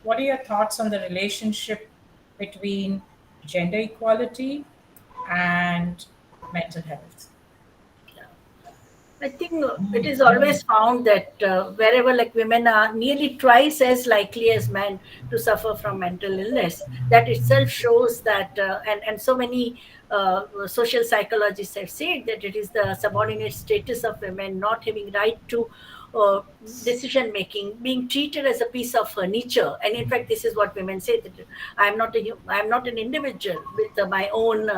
what are your thoughts on the relationship between gender equality and mental health? I think it is always found that wherever like women are nearly twice as likely as men to suffer from mental illness, that itself shows that, and so many social psychologists have said that it is the subordinate status of women not having right to uh, decision making, being treated as a piece of furniture. And in fact, this is what women say, that I am not an individual with my own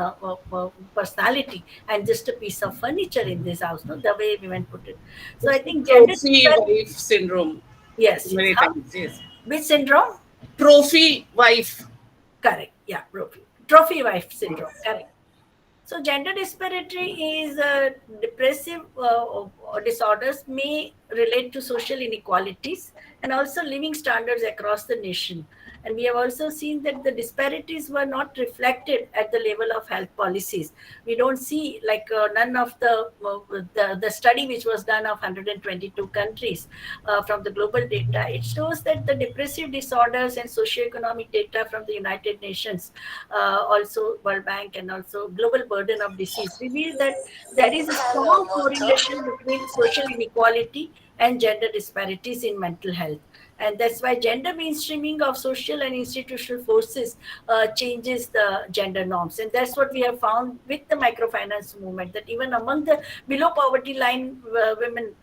personality. I'm just a piece of furniture in this house. No, the way women put it. So I It's the think gender. trophy wife syndrome. Yes, yes. Many How? times, yes. Which syndrome? Trophy wife. Correct. Yeah, trophy wife syndrome. Correct. So gender disparity is depressive disorders may relate to social inequalities and also living standards across the nation. And we have also seen that the disparities were not reflected at the level of health policies. We don't see like none of the study which was done of 122 countries from the global data. It shows that the depressive disorders and socioeconomic data from the United Nations, also World Bank, and also Global Burden of Disease reveal that there is a strong correlation between social inequality and gender disparities in mental health. And that's why gender mainstreaming of social and institutional forces changes the gender norms. And that's what we have found with the microfinance movement, that even among the below poverty line women,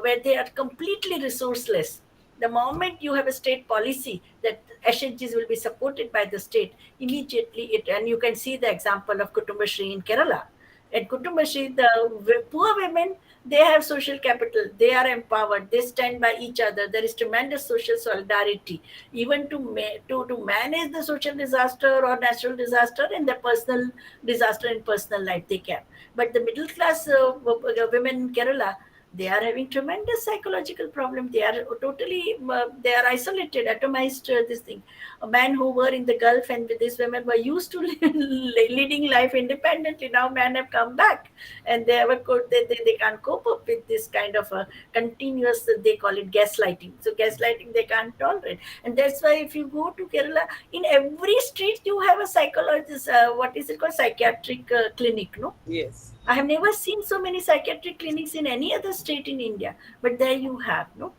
where they are completely resourceless, the moment you have a state policy that SHGs will be supported by the state, immediately it, and you can see the example of Kutumbashri in Kerala. At Kutumbashri, the poor women, they have social capital, they are empowered, they stand by each other. There is tremendous social solidarity, even to manage the social disaster or natural disaster and the personal disaster in personal life, they can. But the middle class women in Kerala, they are having tremendous psychological problem. They are totally they are isolated, atomized, this thing. A man who were in the Gulf and with these women were used to leading life independently. Now men have come back and they have they can't cope up with this kind of a continuous, they call it gaslighting. So gaslighting they can't tolerate. And that's why if you go to Kerala, in every street you have a psychologist, what is it called, psychiatric clinic, no? Yes. I have never seen so many psychiatric clinics in any other state in India, but there you have, no?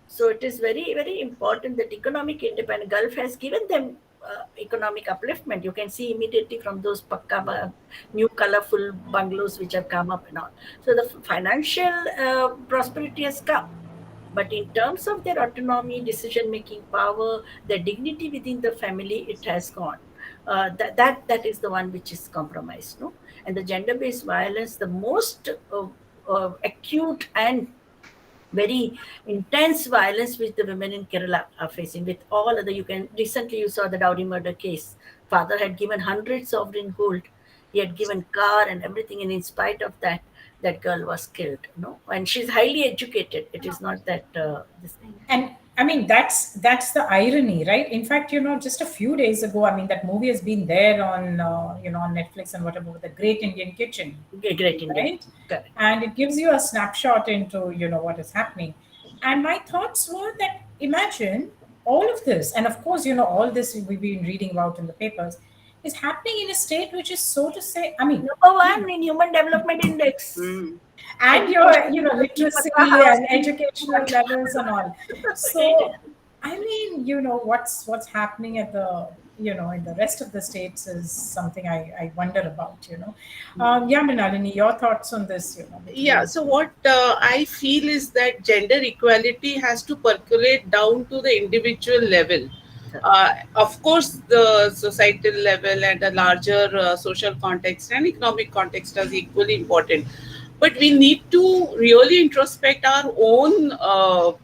So it is very, very important that economic independence, Gulf has given them economic upliftment. You can see immediately from those new colorful bungalows which have come up and all. So the financial prosperity has come. But in terms of their autonomy, decision making power, their dignity within the family, it has gone. That is the one which is compromised, no? And the gender based violence, the most acute and very intense violence which the women in Kerala are facing, with all other, you can, recently you saw the Dowry murder case. Father had given hundreds sovereign gold. He had given car and everything, and in spite of that, that girl was killed. No, and she's highly educated. It is not that this thing. And I mean, that's the irony, right? In fact, just a few days ago, I mean, that movie has been there on on Netflix and whatever, the Great Indian Kitchen, Great Indian, right? correct. And it gives you a snapshot into what is happening. And my thoughts were that, imagine all of this, and of course, all this we've been reading about in the papers is happening in a state which is, so to say, I mean, Number one in Human Development Index. Mm. and your literacy Patna House and in- educational levels and all. So I mean, what's happening at the in the rest of the states is something I wonder about. Yeah, Minalini, your thoughts on this, Yeah, between. so what I feel is that gender equality has to percolate down to the individual level. Of course, the societal level and the larger social context and economic context are equally important. But we need to really introspect our own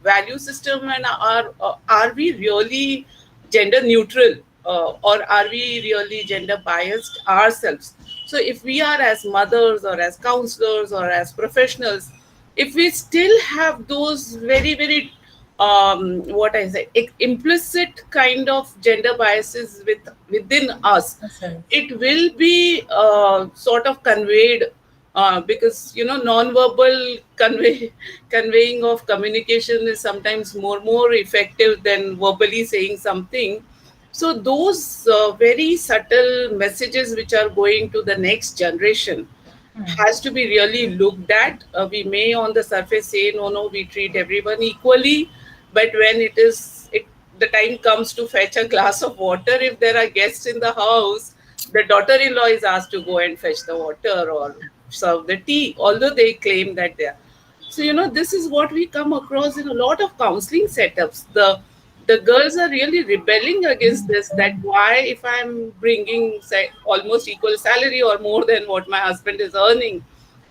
value system, and are we really gender neutral, or are we really gender biased ourselves? So if we are, as mothers or as counselors or as professionals, if we still have those very very what I say, implicit kind of gender biases within us, Ourselves. it will be sort of conveyed, because non-verbal conveying of communication is sometimes more effective than verbally saying something. So those very subtle messages which are going to the next generation has to be really looked at. We may on the surface say no, no, we treat everyone equally, but when the time comes to fetch a glass of water, if there are guests in the house, the daughter-in-law is asked to go and fetch the water or serve the tea, although they claim that they are. So this is what we come across in a lot of counseling setups. The girls are really rebelling against this, that why, if I'm bringing, say, almost equal salary or more than what my husband is earning,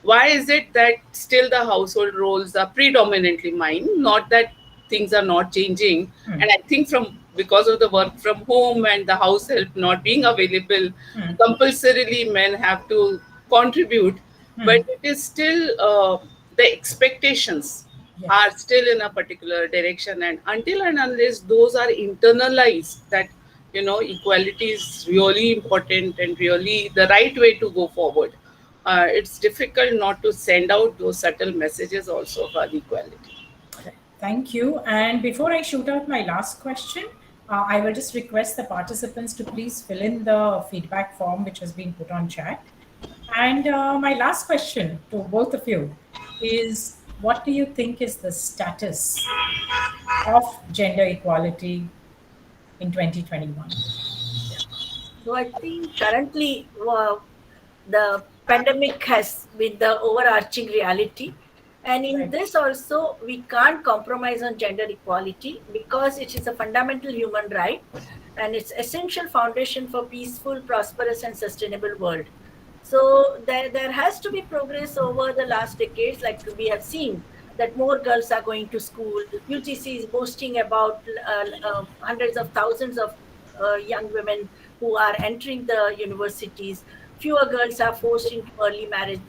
why is it that still the household roles are predominantly mine? Not that things are not changing. And I think from because of the work from home and the house help not being available, compulsorily men have to contribute, but it is still the expectations are Yes. still in a particular direction, and until and unless those are internalized, that equality is really important and really the right way to go forward, it's difficult not to send out those subtle messages also about equality. Thank you. And before I shoot out my last question, I will just request the participants to please fill in the feedback form which has been put on chat. And my last question to both of you is, what do you think is the status of gender equality in 2021? So I think currently the pandemic has been the overarching reality. And in Right. this also, we can't compromise on gender equality because it is a fundamental human right and it's essential foundation for peaceful, prosperous, and sustainable world. So there has to be progress over the last decades, like we have seen that more girls are going to school. UGC is boasting about hundreds of thousands of young women who are entering the universities. Fewer girls are forced into early marriage.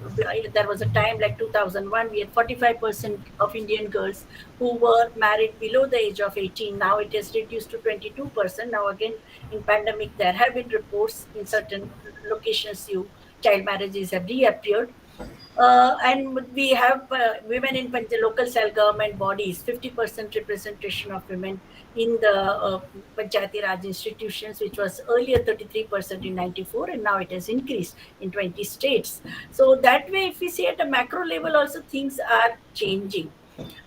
There was a time like 2001, we had 45% of Indian girls who were married below the age of 18. Now it is reduced to 22%. Now again, in pandemic, there have been reports in certain locations, child marriages have reappeared. And we have women in local self-government bodies, 50% representation of women in the Panchayati Raj institutions, which was earlier 33% in 94, and now it has increased in 20 states. So that way, if we see at a macro level, also things are changing.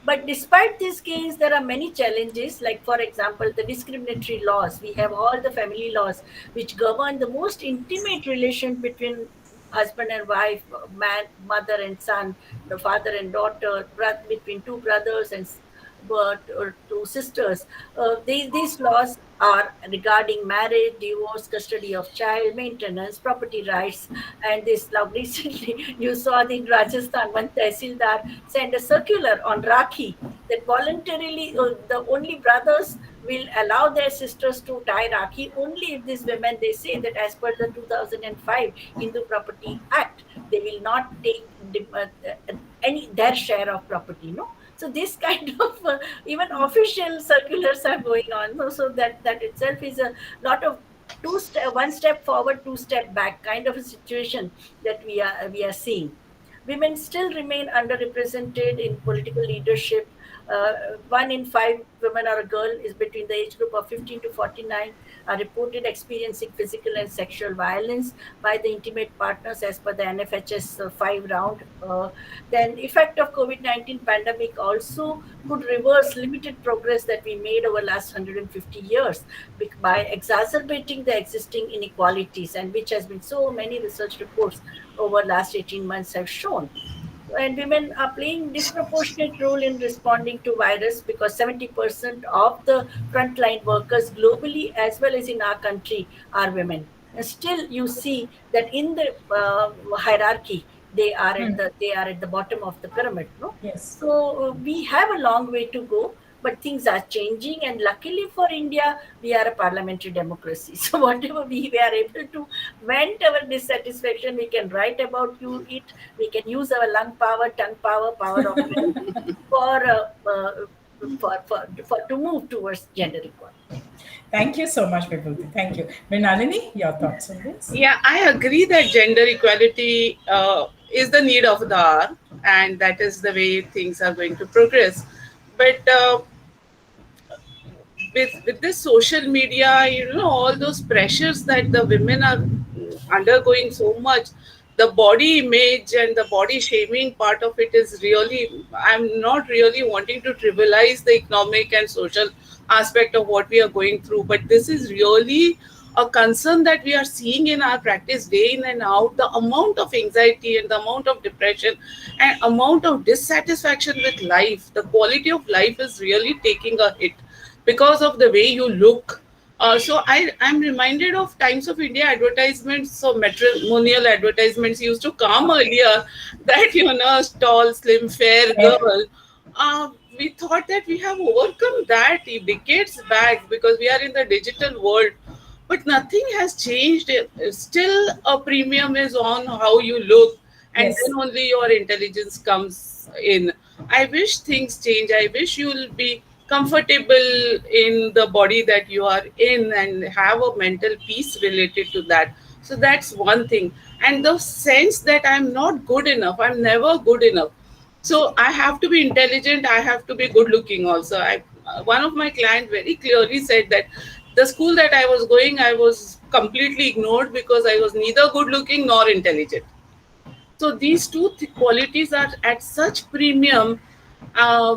But despite these gains, there are many challenges, like, for example, the discriminatory laws. We have all the family laws which govern the most intimate relation between husband and wife, man, mother and son, the father and daughter, between two brothers and or two sisters. These laws are regarding marriage, divorce, custody of child, maintenance, property rights. And this law recently, you saw the Rajasthan, one Tehsildar sent a circular on Rakhi that voluntarily the only brothers will allow their sisters to tie Rakhi only if these women, they say that as per the 2005 Hindu Property Act, they will not take any their share of property. No, so this kind of even official circulars are going on. So that itself is a lot of one step forward, two step back kind of a situation that we are seeing. Women still remain underrepresented in political leadership. One in five women or a girl is between the age group of 15 to 49. are reported experiencing physical and sexual violence by the intimate partners as per the NFHS 5 round. Then effect of COVID-19 pandemic also could reverse limited progress that we made over last 150 years by exacerbating the existing inequalities, and which has been so many research reports over last 18 months have shown. And women are playing disproportionate role in responding to virus, because 70% of the frontline workers globally as well as in our country are women. And still you see that in the hierarchy they are at the bottom of the pyramid, no? Yes. So we have a long way to go, but things are changing, and luckily for India, we are a parliamentary democracy. So whatever we are able to vent our dissatisfaction, we can write about it. We can use our lung power, tongue power, power of pen for, to move towards gender equality. Thank you so much, Vibhuti. Thank you. Mrinalini, your thoughts on this? Yeah, I agree that gender equality is the need of the hour, and that is the way things are going to progress. But with this social media, all those pressures that the women are undergoing so much, the body image and the body shaming part of it is really, I'm not really wanting to trivialize the economic and social aspect of what we are going through, but this is really a concern that we are seeing in our practice day in and out. The amount of anxiety and the amount of depression and amount of dissatisfaction with life, the quality of life is really taking a hit because of the way you look. So I'm reminded of Times of India advertisements. So matrimonial advertisements used to come earlier, that tall, slim, fair girl. We thought that we have overcome that decades back because we are in the digital world, but nothing has changed. Still, a premium is on how you look, and Yes. then only your intelligence comes in. I wish things change. I wish you'll be comfortable in the body that you are in and have a mental peace related to that. So that's one thing. And the sense that I'm not good enough, I'm never good enough. So I have to be intelligent, I have to be good looking also. One of my clients very clearly said that the school that I was going, I was completely ignored because I was neither good looking nor intelligent. So these two qualities are at such premium, uh,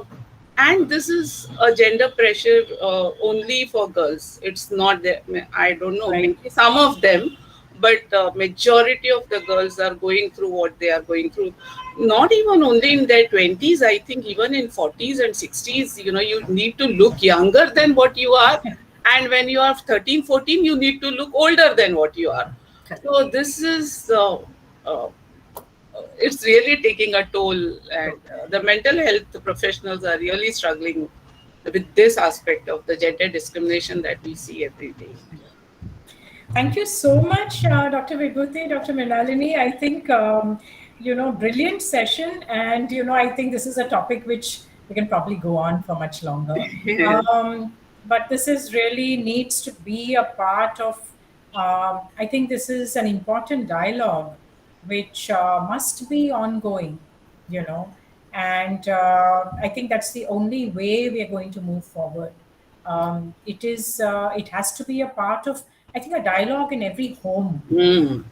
and this is a gender pressure only for girls. It's not there. I don't know, Right. maybe some of them, but majority of the girls are going through what they are going through. Not even only in their 20s. I think even in 40s and 60s, you need to look younger than what you are, and when you are 13, 14, you need to look older than what you are. So this is it's really taking a toll, and the mental health professionals are really struggling with this aspect of the gender discrimination that we see every day. Thank you so much, Dr. Vibhuti, Dr. Mrinalini. I think, brilliant session. And, I think this is a topic which we can probably go on for much longer. But this is really needs to be a part of, I think this is an important dialogue which must be ongoing, and I think that's the only way we are going to move forward. It has to be a part of, I think, a dialogue in every home. Mm.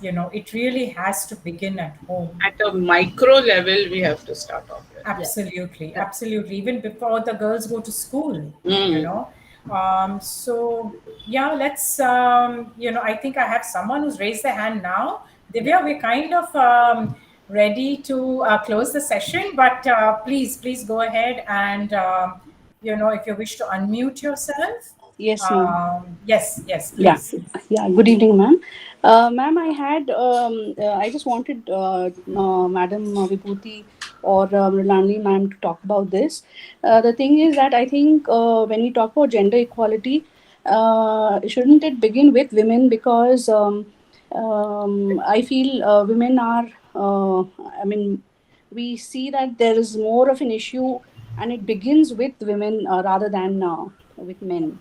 It really has to begin at home. At a micro level, we have to start off with. Absolutely, absolutely. Even before the girls go to school, Mm. So yeah, let's, I think I have someone who's raised their hand now. Divya, we're kind of ready to close the session, but please go ahead and, if you wish to unmute yourself. Yes, ma'am. Yes, Yeah, please. yeah. Good evening, ma'am. Ma'am, I just wanted Madam Vibhuti or Mrinalini ma'am to talk about this. The thing is that I think when we talk about gender equality, shouldn't it begin with women? Because I feel women are, we see that there is more of an issue and it begins with women rather than with men.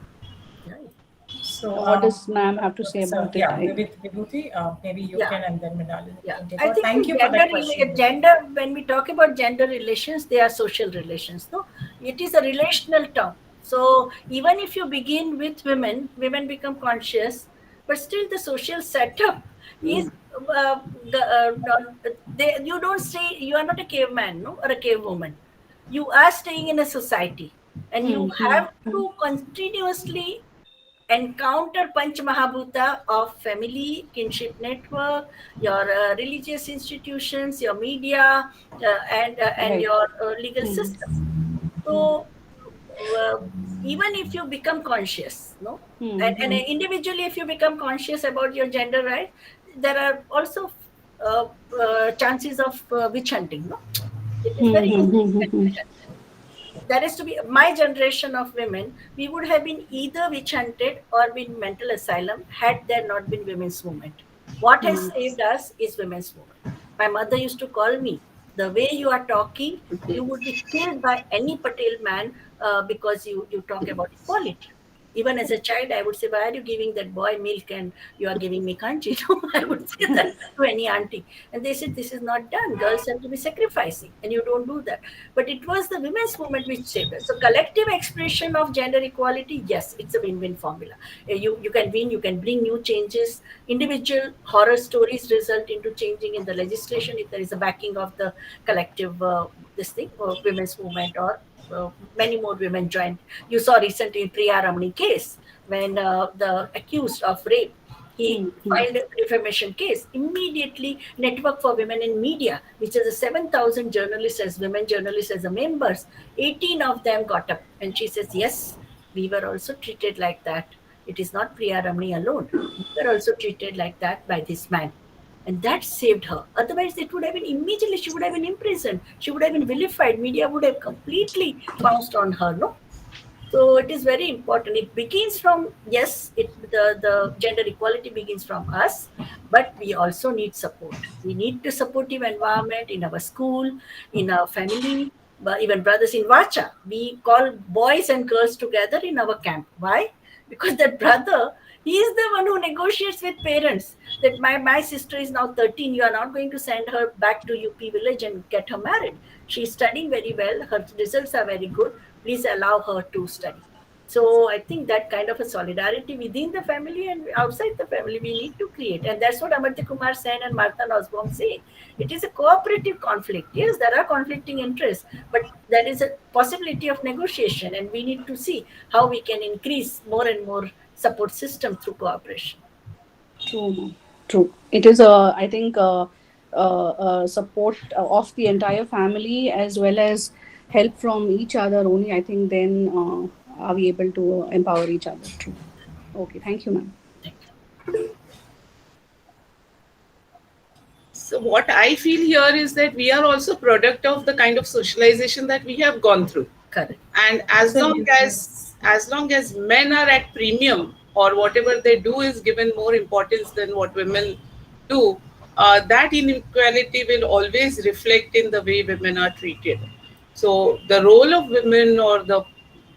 So, What does ma'am have to say so about it? yeah, Vibhuti, maybe you Yeah. can, and then Mrinalini Yeah, can take I over. think Thank the you for that question. gender, when we talk about gender relations, they are social relations. No, it is a relational term. So even if you begin with women, women become conscious, but still the social setup is you don't stay. You are not a caveman, no, or a cavewoman. You are staying in a society, and you Hmm. Hmm. have to continuously encounter Panch Mahabhuta of family, kinship network, your religious institutions, your media, and Right. your legal Hmm. system. So uh, even if you become conscious, no, Hmm. and Hmm. individually, if you become conscious about your gender rights, there are also chances of witch hunting. No, it is Hmm. very Hmm. easy Hmm. to Hmm. get Hmm. witch hunted. That is to be my generation of women. We would have been either witch hunted or been mental asylum had there not been women's movement. What has Hmm. saved us is women's movement. My mother used to call me, the way you are talking, you would be killed by any Patel man because you talk about equality. Even as a child, I would say, why are you giving that boy milk and you are giving me kanchi? I would say that to any auntie. And they said, this is not done. Girls have to be sacrificing, and you don't do that. But it was the women's movement which saved us. So collective expression of gender equality, yes, it's a win-win formula. You can win, you can bring new changes. Individual horror stories result into changing in the legislation if there is a backing of the collective this thing, women's movement, or many more women joined. You saw recently in Priya Ramani case when the accused of rape, he Hmm. Hmm. filed a defamation case. Immediately, Network for Women in Media, which is a 7,000 journalists as women journalists as a members, 18 of them got up. And she says, yes, we were also treated like that. It is not Priya Ramani alone. We were also treated like that by this man. And that saved her. Otherwise, it would have been immediately, she would have been imprisoned. She would have been vilified. Media would have completely pounced on her, no? So it is very important. It begins from, yes, the gender equality begins from us, but we also need support. We need the supportive environment in our school, in our family, but even brothers in Vacha. We call boys and girls together in our camp. Why? Because that brother, he is the one who negotiates with parents that my sister is now 13. You are not going to send her back to UP village and get her married. She is studying very well. Her results are very good. Please allow her to study. So I think that kind of a solidarity within the family and outside the family we need to create. And that's what Amartya Kumar Sen and Martha Nussbaum say. It is a cooperative conflict. Yes, there are conflicting interests, but there is a possibility of negotiation, and we need to see how we can increase more and more support system through cooperation. True, ma'am. True. It is I think support of the entire family as well as help from each other. Only I think then are we able to empower each other. True. Okay. Thank you, ma'am. Thank you. So what I feel here is that we are also product of the kind of socialization that we have gone through. Correct. And Absolutely. as long as men are at premium, or whatever they do is given more importance than what women do, that inequality will always reflect in the way women are treated. So the role of women, or the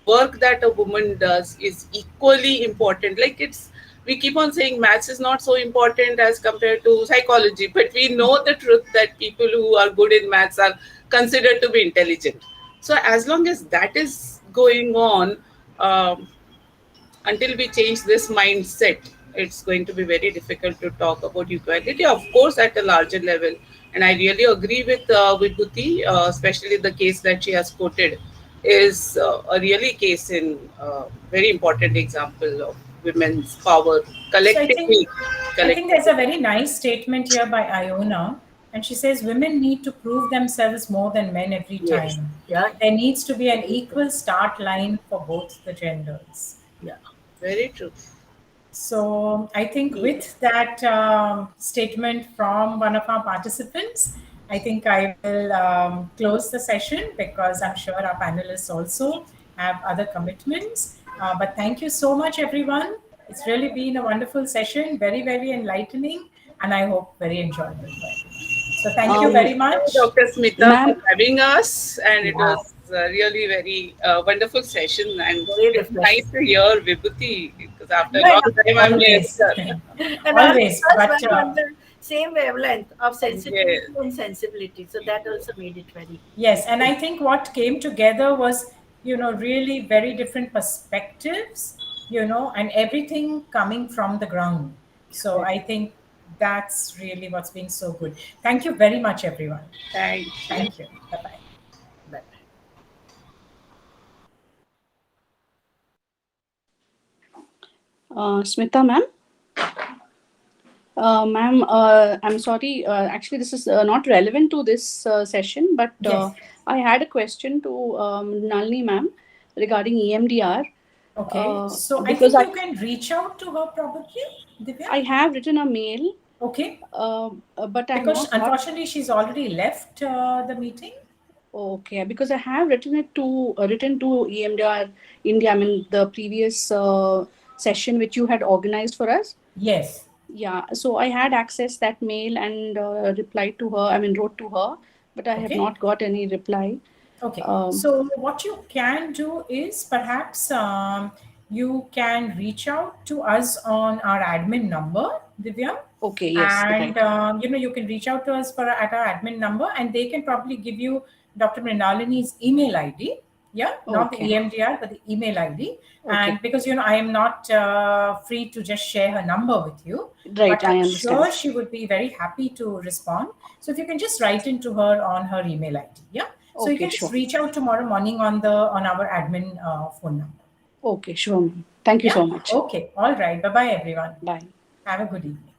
work that a woman does, is equally important. Like, it's, we keep on saying maths is not so important as compared to psychology, but we know the truth that people who are good in maths are considered to be intelligent. So as long as that is going on, um, until we change this mindset, it's going to be very difficult to talk about equality, of course, at a larger level. And I really agree with Vibhuti, especially the case that she has quoted is a really case in very important example of women's power So I think collectively. I think there's a Collectively. very nice statement here by Iona, and she says women need to prove themselves more than men every Yes. time. Yeah. There needs to be an Very true. equal start line for both the genders. Yeah. Very true. So I think Yeah. with that statement from one of our participants, I think I will close the session because I'm sure our panelists also have other commitments. But thank you so much, everyone. It's really been a wonderful session, very, very enlightening, and I hope very enjoyable for everyone. So thank you Thank very Um, you, much. Dr. Smita, for ma'am. having us. And it Yeah. was really very wonderful session. And Very it's refreshing. nice to hear Vibhuti, because after a Yeah, long time I've missed Always. her. and all of Always. us But were on the same wavelength of sensitivity Yes. and sensibility. So that also made it very yes, and useful. I think what came together was really very different perspectives, and everything coming from the ground. So I think that's really what's been so good. Thank you very much, everyone. Thank you. Thank you. Bye bye. Bye. Smita ma'am. Ma'am, I'm sorry. Actually, this is not relevant to this session, but Yes. I had a question to Nalini ma'am regarding EMDR. Okay. So I Because think you can reach out to her probably, Divya. I have written a mail, Okay. but I have Because not got. unfortunately she's already left the meeting. Okay, because I have written to EMDR India. I mean the previous session which you had organized for us. Yes. Yeah, so I had accessed that mail and replied to her. I mean wrote to her, but I have Okay. not got any reply. Okay, Um, so what you can do is perhaps you can reach out to us on our admin number, Divya, okay, yes, and right. you can reach out to us at our admin number, and they can probably give you Dr. Mrinalini's email ID. Yeah, not the Okay, EMDR, but the email ID. okay, And because I am not free to just share her number with you, but right. I I'm understand. sure she would be very happy to respond. So if you can just write into her on her email ID, yeah. So you Okay, can just sure. reach out tomorrow morning on our admin phone number. Okay, sure, ma'am. Thank you Yeah. so much. Okay. All right. Bye bye, everyone. Bye. Have a good evening.